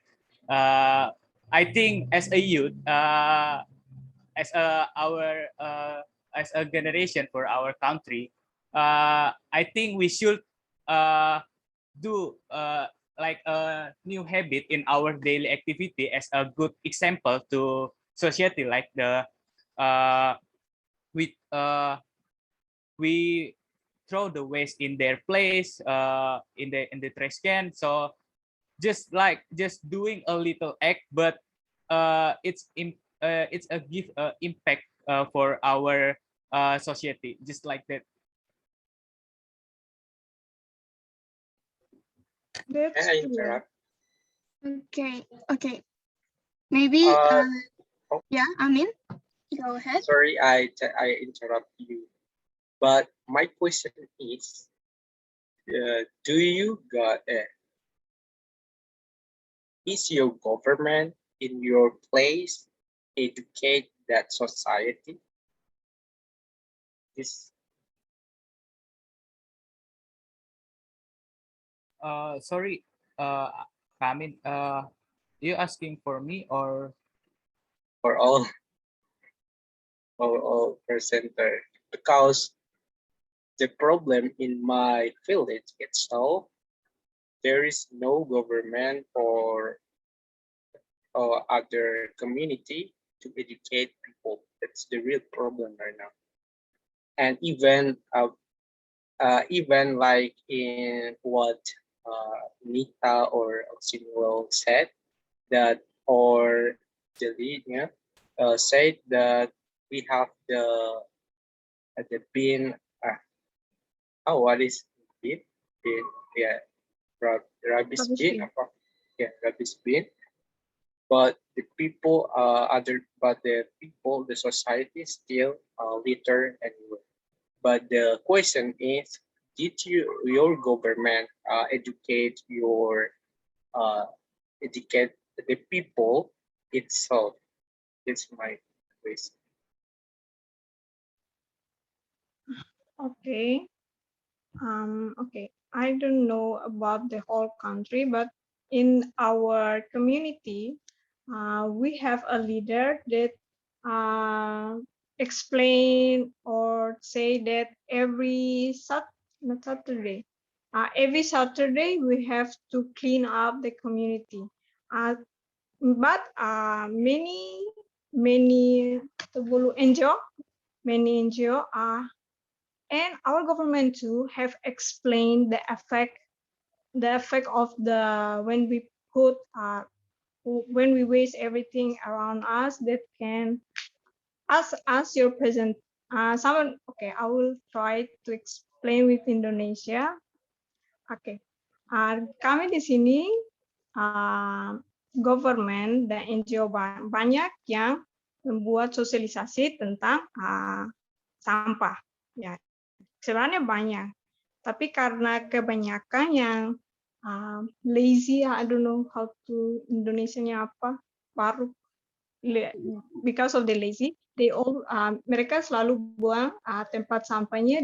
I think as a youth, as a generation for our country, I think we should do like a new habit in our daily activity as a good example to society, like the we throw the waste in their place, in the trash can. So just doing a little act, but it's a give impact for our society, just like that. That's true. Okay. Maybe yeah, Amin, go ahead. Sorry, I interrupt you, but my question is, do you got is your government in your place educate that society? This sorry, Amin, you asking for me or for all presenter? Because the problem in my village itself, there is no government or other community to educate people. That's the real problem right now. And even like in what Nita or Ocxynuel said, that or Jelicia said that we have the bin. What is bin? Bin, yeah, rubbish bin. Yeah, rubbish bin. But the people, the society still litter anyway. But the question is, did your government educate the people itself? It's my question. Okay. Okay. I don't know about the whole country, but in our community, we have a leader that explain or say that every Saturday we have to clean up the community. But many NGO and our government too have explained the effect of the when we waste everything around us that can as your present okay, I will try to explain with Indonesia. Okay, kami di sini government dan NGO banyak yang membuat sosialisasi tentang sampah, ya sebenarnya banyak, tapi karena kebanyakan yang lazy. I don't know how to Indonesianya apa, baru. Because of the lazy, they all mereka selalu buang tempat sampahnya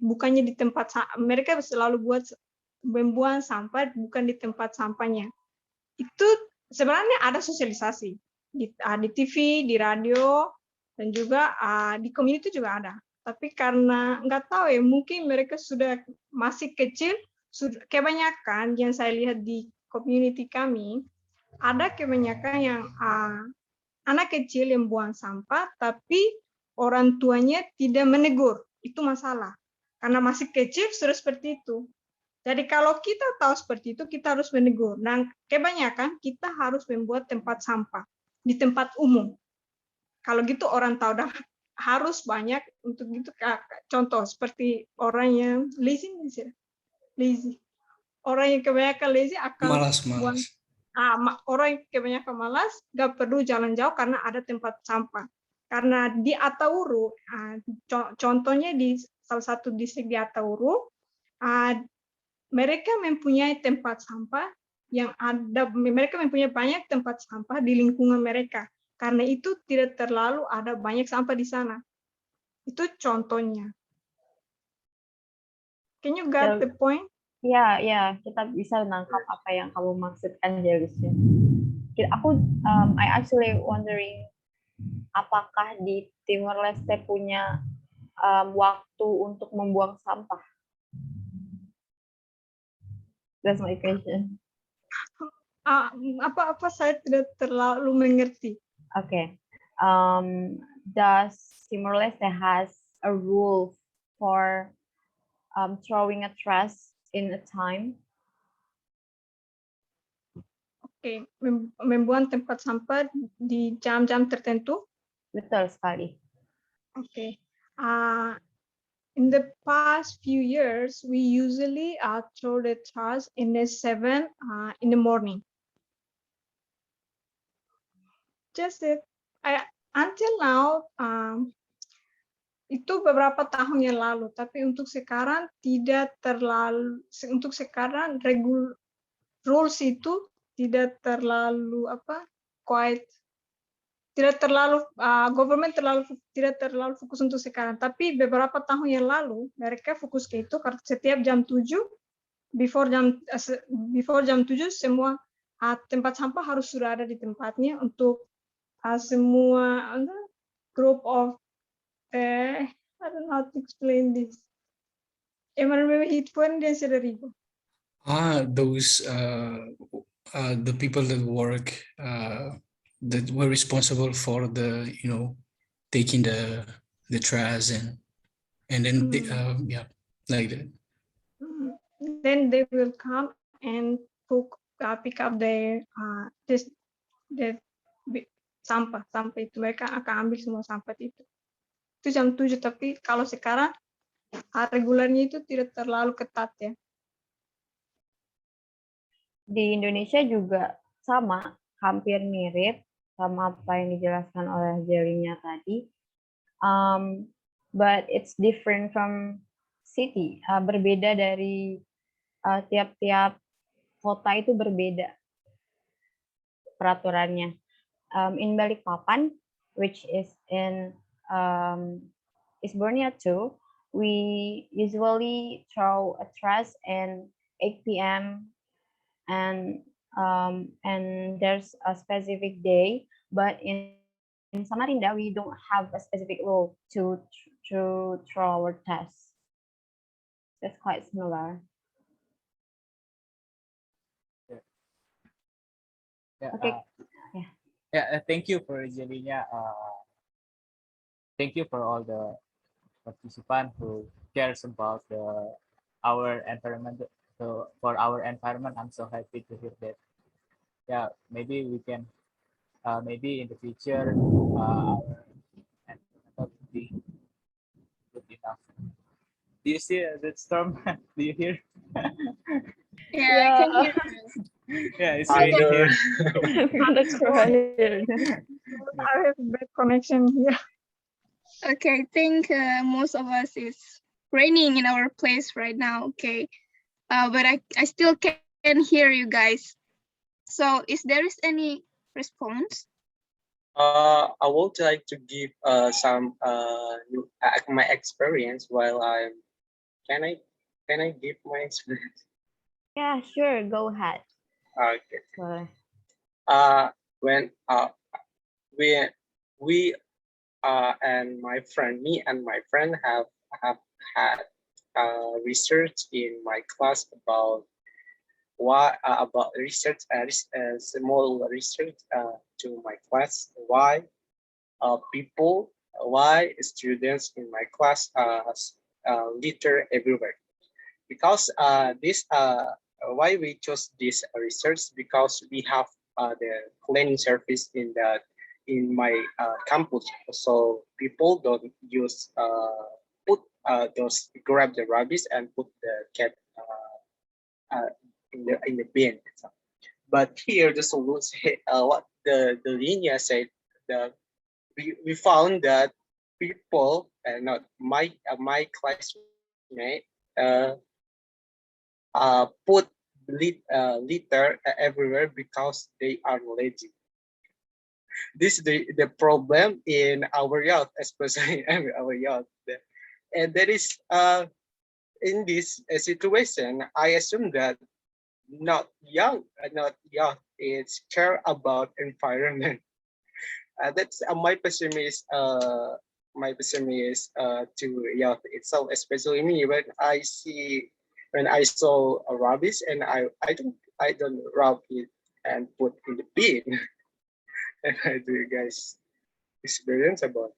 bukannya di tempat mereka selalu membuang sampah bukan di tempat sampahnya. Itu sebenarnya ada sosialisasi di TV, di radio, dan juga di community juga ada. Tapi karena nggak tahu ya, mungkin mereka sudah masih kecil, kebanyakan yang saya lihat di community kami, ada kebanyakan yang anak kecil yang buang sampah, tapi orang tuanya tidak menegur. Itu masalah. Karena masih kecil sudah seperti itu. Jadi kalau kita tahu seperti itu, kita harus menegur. Dan kebanyakan kita harus membuat tempat sampah di tempat umum. Kalau gitu orang tahu, dan harus banyak untuk gitu. Contoh seperti orang yang lazy. Orang yang kebanyakan lazy akan buang. Orang yang kebanyakan malas nggak perlu jalan jauh karena ada tempat sampah. Karena di Atauru, contohnya di salah satu distrik di Atauru, mereka mempunyai tempat sampah yang ada. Mereka mempunyai banyak tempat sampah di lingkungan mereka. Karena itu tidak terlalu ada banyak sampah di sana. Itu contohnya. Can you get the point? Ya, kita bisa menangkap apa yang kamu maksudkan, Jelicia. I actually wondering, apakah di Timor Leste punya waktu untuk membuang sampah? That's my question. Apa saya tidak terlalu mengerti. Okay. Does Timor Leste has a rule for throwing a trash in a time? Oke, membuang tempat sampah di jam-jam tertentu. Betul sekali. Oke. In the past few years, we usually throw the trash in the 7 in the morning. Just it. Until now, itu beberapa tahun yang lalu, tapi untuk sekarang tidak terlalu. Untuk sekarang rules itu tidak terlalu tidak terlalu government tidak terlalu fokus untuk sekarang. Tapi beberapa tahun yang lalu mereka fokus ke itu, karena setiap jam 7 before jam 7 semua tempat sampah harus sudah ada di tempatnya untuk semua group of I don't know how to explain this. Emang hitphone dia sudah ribu. Those the people that work that were responsible for the taking the trash and then like that. Then they will come and pick up the sampah itu, mereka akan ambil semua sampah itu jam 7. Tapi kalau sekarang regularnya itu tidak terlalu ketat ya. Di Indonesia juga sama, hampir mirip sama apa yang dijelaskan oleh Jelicia tadi, but it's different from city. Berbeda dari tiap-tiap kota itu berbeda peraturannya. In Balikpapan, which is in Borneo too, we usually throw a trash in 8 p.m. and there's a specific day, but in Samarinda we don't have a specific rule to throw our trash. That's quite similar. Okay. Thank you for Jelicia. Thank you for all the participants who cares about our environment. So for our environment, I'm so happy to hear that. Yeah, maybe we can, maybe in the future, our environment will be good enough. Do you see the storm? Do you hear? Yeah, I can hear. Yeah, it's raining here. I have bad connection here. Okay, I think most of us is raining in our place right now. Okay, but I still can hear you guys. So is there any response? I would like to give some my experience while I'm. Can I give my experience? Yeah, sure. Go ahead. Okay. Boleh. When we and my friend, me and my friend have had research in my class about why about research small research to my class why people why students in my class litter everywhere because this why we chose this research because we have the cleaning service in my campus, so people don't use put those grab the rubbish and put the cat in the bin. But here the solution, what the linear said, we found that people, not my classmate, put litter everywhere because they are lazy. This is the problem in our youth, especially our youth. And that is in this situation, I assume that not young is care about environment. That's my pessimism. My pessimism to youth itself, especially me when I saw a rubbish and I don't rub it and put in the bin. And I do you guys experience about?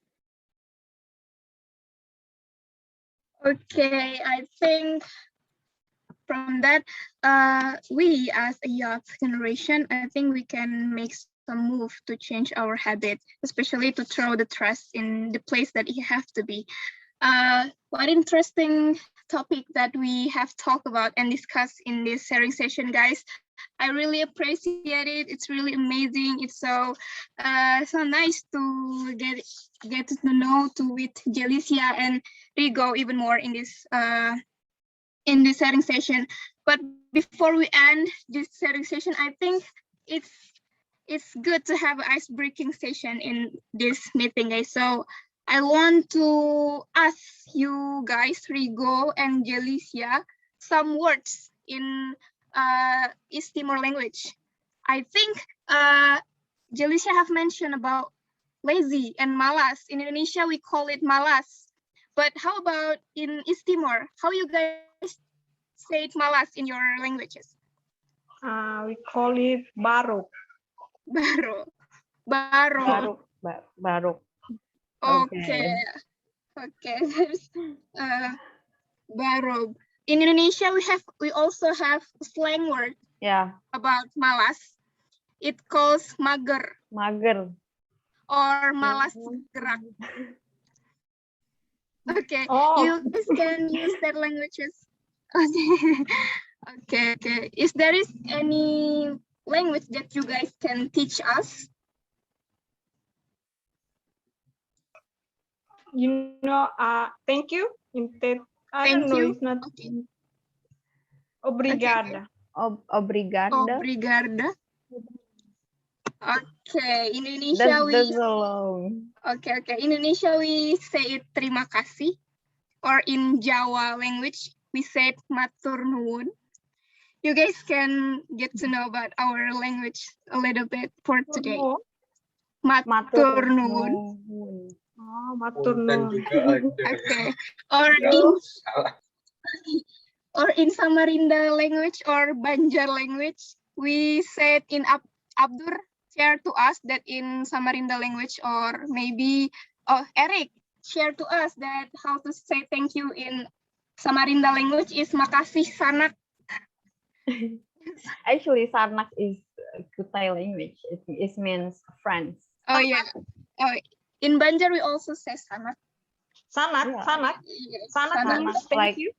Okay, I think from that, we as a youth generation, I think we can make some move to change our habit, especially to throw the trash in the place that it have to be. What interesting topic that we have talked about and discussed in this sharing session, guys. I really appreciate it. It's really amazing. It's so nice to get to know with Jelicia and Rigo even more in this sharing session. But before we end this sharing session, I think it's good to have an ice-breaking session in this meeting, guys. So I want to ask you guys, Rigo and Jelicia, some words in East Timor language. I think Jelicia have mentioned about lazy and malas. In Indonesia, we call it malas. But how about in East Timor? How you guys say it malas in your languages? We call it baru. Baru. Baru. Baru. Okay. Okay. There's baru. In Indonesia, we also have a slang word. Yeah. About malas. It calls mager. Mager. Or malas gerak. Okay. Oh. You guys can use that languages. Okay. Okay. Is there any language that you guys can teach us? You know, thank you. I Thank don't know. you. It's not. Okay. Obrigada. Obrigada. Obrigada. Okay. In Indonesia that's long. Okay. Okay. In Indonesia we say it terima kasih, or in Jawa language we say it matur nuwun. You guys can get to know about our language a little bit for today. Matur nuwun. Oh, matur nuwun. Okay. Or in Samarinda language or Banjar language, we said in Abdur share to us that in Samarinda language, or maybe Eric share to us that how to say thank you in Samarinda language is makasih sanak. Actually, sanak is Kutai language. It means friends. Oh yeah. In Banjar we also say sanak. Sanak, Yeah. Sanak means thank you.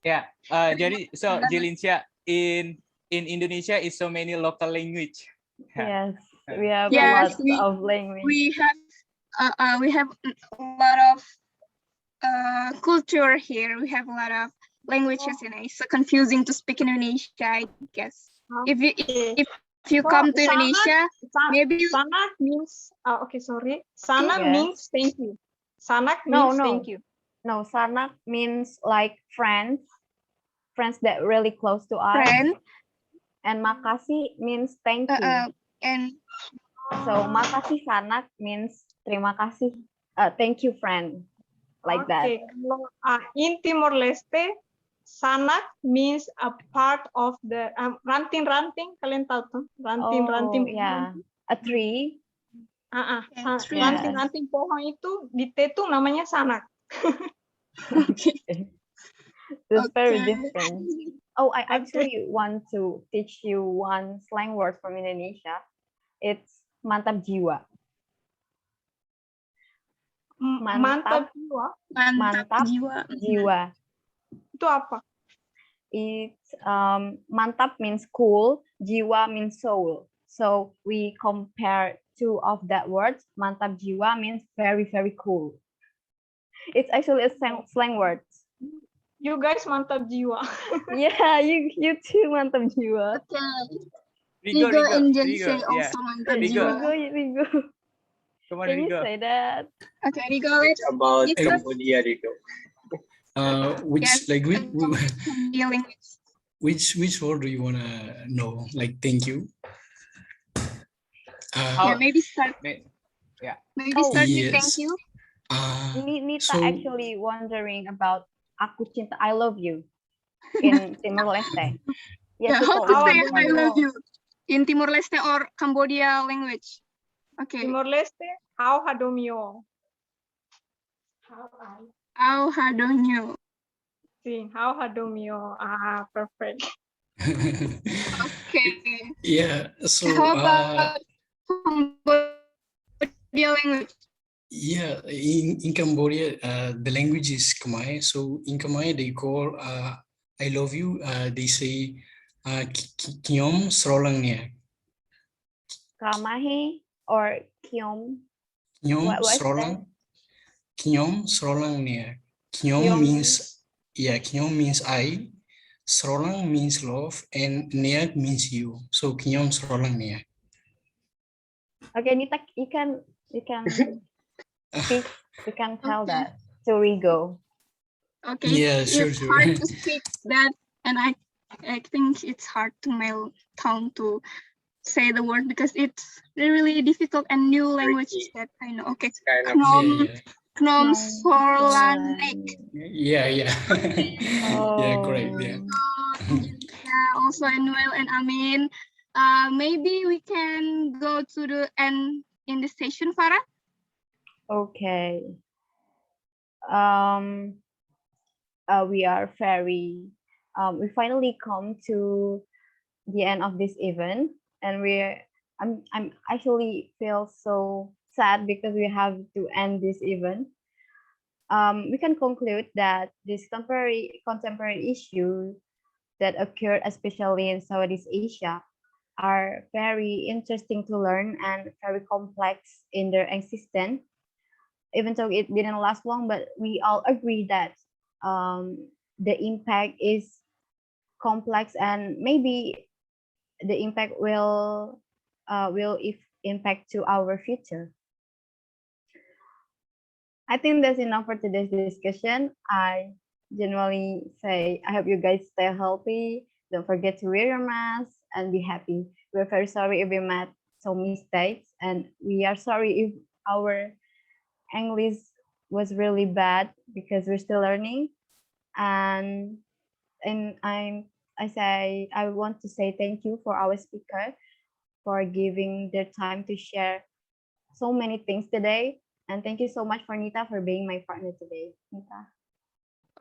Yeah. Jadi so Jelicia in Indonesia is so many local language. Yes, we have lots of language. We have a lot of culture here. We have a lot of languages, it's so confusing to speak in Indonesia, I guess. If you So, come to sana, Indonesia, maybe sana means okay, sorry. Sana Yes. means thank you. Sanak No, means no. thank you. No, sanak means like friends that really close to us. friend, And makasih means thank you. and So makasih sanak means terima kasih, thank you friend, like that. Okay, kalau in Timor Leste, sanak means a part of the ranting-ranting. Kalian tahu tuh ranting-ranting? Oh, yeah, a tree. tree. Ranting-ranting pohon itu di Tetu namanya sanak. That's very Okay. different. Oh, I actually want to teach you one slang word from Indonesia. It's mantap jiwa. Mantap jiwa. Mantap jiwa. Itu apa? It's mantap means cool, jiwa means soul. So we compare two of that words. Mantap jiwa means very, very cool. It's actually a slang word. You guys mantap jiwa. Yeah, you too mantap jiwa. Okay. Rigo and Jelicia also mantap jiwa. Rigo. Come on, Can you Rigo. say that? Okay, Rigo, let's About discuss Cambodia, Rigo. Which language? language. Which word do you wanna know? Like thank you. Maybe start. Yeah. Maybe start with thank Yes. you. Nita So actually wondering about aku cinta, I love you in Timor Leste. Yeah, Yes, how to say I I love you in Timor Leste or Cambodia language? Okay. Timor Leste, how hadomio. How hadonyo. See, how hadomio. Perfect. Okay. yeah. So How about Cambodia language? yeah, in Cambodia, the language is Khmer. So in Khmer, they call I love you. They say Kiom Srolang Nia. Kamahi or Kiom? Kiom What is that? Srolang. Kiom Srolang Nia. Kiom Kiom means Kiom means I. Srolang means love, and Nia means you. So Kiom Srolang Nia. Okay, Nita, you can speak. You can tell that to Rigo. Okay, Yeah, sure. it's hard to speak that, and I think it's hard to my tongue to say the word because it's really difficult and new languages that I know. Okay, Kind of Knom Sorlanek. Yeah. Yeah, correct. Yeah. Also Noel and Amin. Maybe we can go to the end in the session, Farah. Okay. We are very. We finally come to the end of this event, and I'm actually feel so sad because we have to end this event. We can conclude that this contemporary issue that occurred especially in Southeast Asia are very interesting to learn and very complex in their existence. Even though it didn't last long, but we all agree that the impact is complex, and maybe the impact will impact to our future. I think that's enough for today's discussion. I genuinely say I hope you guys stay healthy. Don't forget to wear your mask and be happy. We're very sorry if we made some mistakes, and we are sorry if our English was really bad because we're still learning. And I want to say thank you for our speaker for giving their time to share so many things today. And thank you so much for Nita for being my partner today. Nita.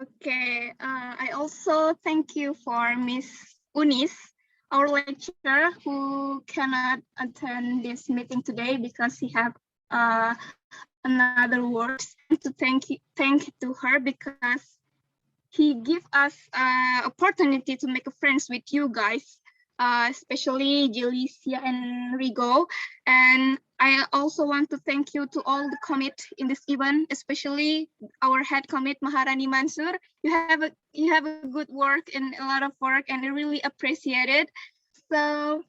Okay, I also thank you for Miss Unis, our lecturer who cannot attend this meeting today because he have another works. To thank to her because he give us opportunity to make friends with you guys, especially Jelicia and Rigo. And I also want to thank you to all the commit in this event, especially our head commit Maharani Mansur. You have a good work and a lot of work, and I really appreciate it. So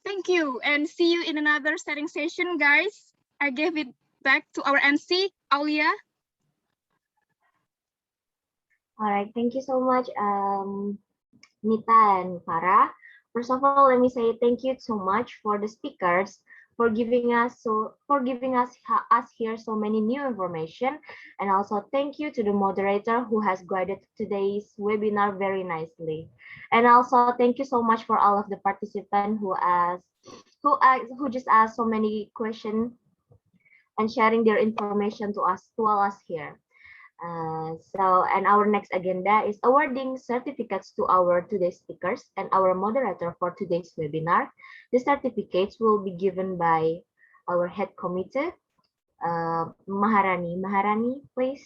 thank you, and see you in another setting session, guys. I gave it back to our MC, Aulia. All right, thank you so much, Nita and Farah. First of all, let me say thank you so much for the speakers for giving us here so many new information, and also thank you to the moderator who has guided today's webinar very nicely. And also thank you so much for all of the participants who just asked so many questions and sharing their information to all us here. And our next agenda is awarding certificates to our today's speakers and our moderator for today's webinar. The certificates will be given by our head committee, Maharani. Maharani, please.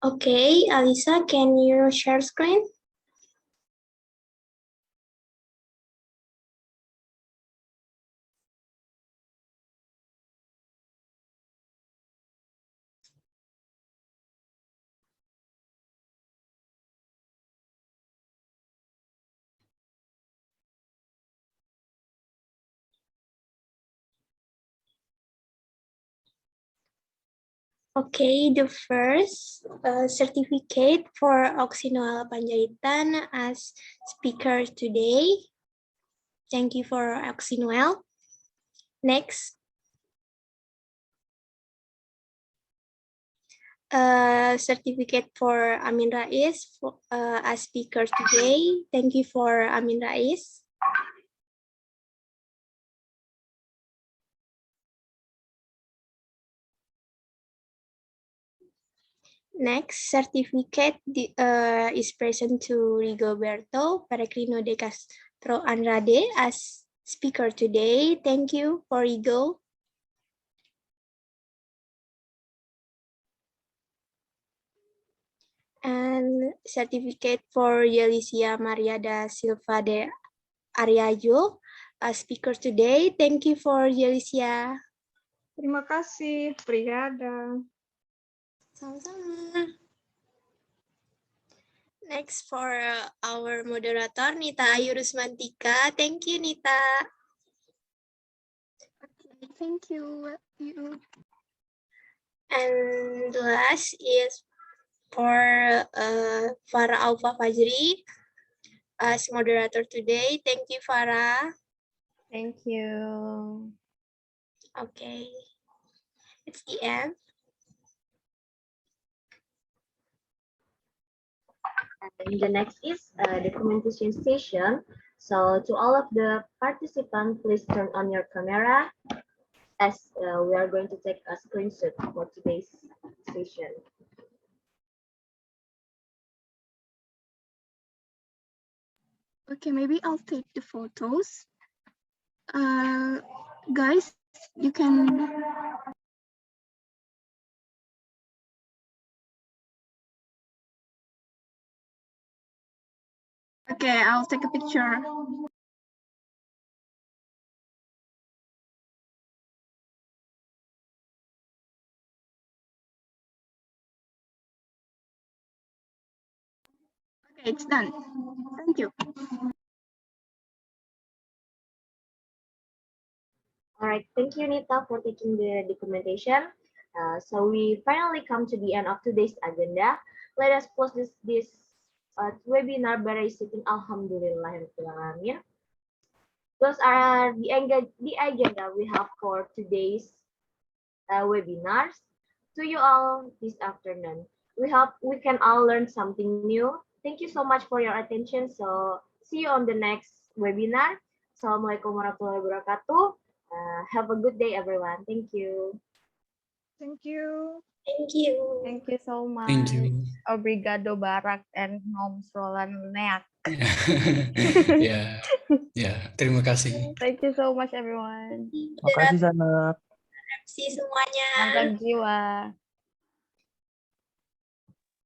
Okay, Alisa, can you share screen? Okay, the first certificate for Ocxynuel Panjaitan as speaker today. Thank you for Ocxynuel. Next. Certificate for Amin Rais as speaker today. Thank you for Amin Rais. Next certificate is present to Rigoberto, Peregrino de Castro, Andrade as speaker today. Thank you for Rigo. And certificate for Jelicia Maria da Silva de Araújo as speaker today. Thank you for Jelicia. Terima kasih, obrigada. Sama-sama. Next for our moderator, Nita Ayu Rusman Tika. Thank you, Nita. Okay, thank you. And the last is for Farah Aufa Fajri as moderator today. Thank you, Farah. Thank you. Okay, it's the end. And the next is the documentation session. So to all of the participants, please turn on your camera as we are going to take a screenshot for today's session. Okay, maybe I'll take the photos. Guys, you can. Okay, I'll take a picture. Okay, it's done. Thank you. All right, thank you, Nita, for taking the documentation. So we finally come to the end of today's agenda. Let us close this webinar by reciting Alhamdulillahirrahmanirrahim. Those are the agenda we have for today's webinars. To you all this afternoon. We hope we can all learn something new. Thank you so much for your attention. So see you on the next webinar. Assalamualaikum warahmatullahi wabarakatuh. Have a good day, everyone. Thank you. Thank you. Thank you. Thank you so much. Thank you. Obrigado Barak and Noms Roland Neak. Ya, ya, terima kasih. Thank you so much everyone. Makasih Sana. See semuanya. Mantap jiwa.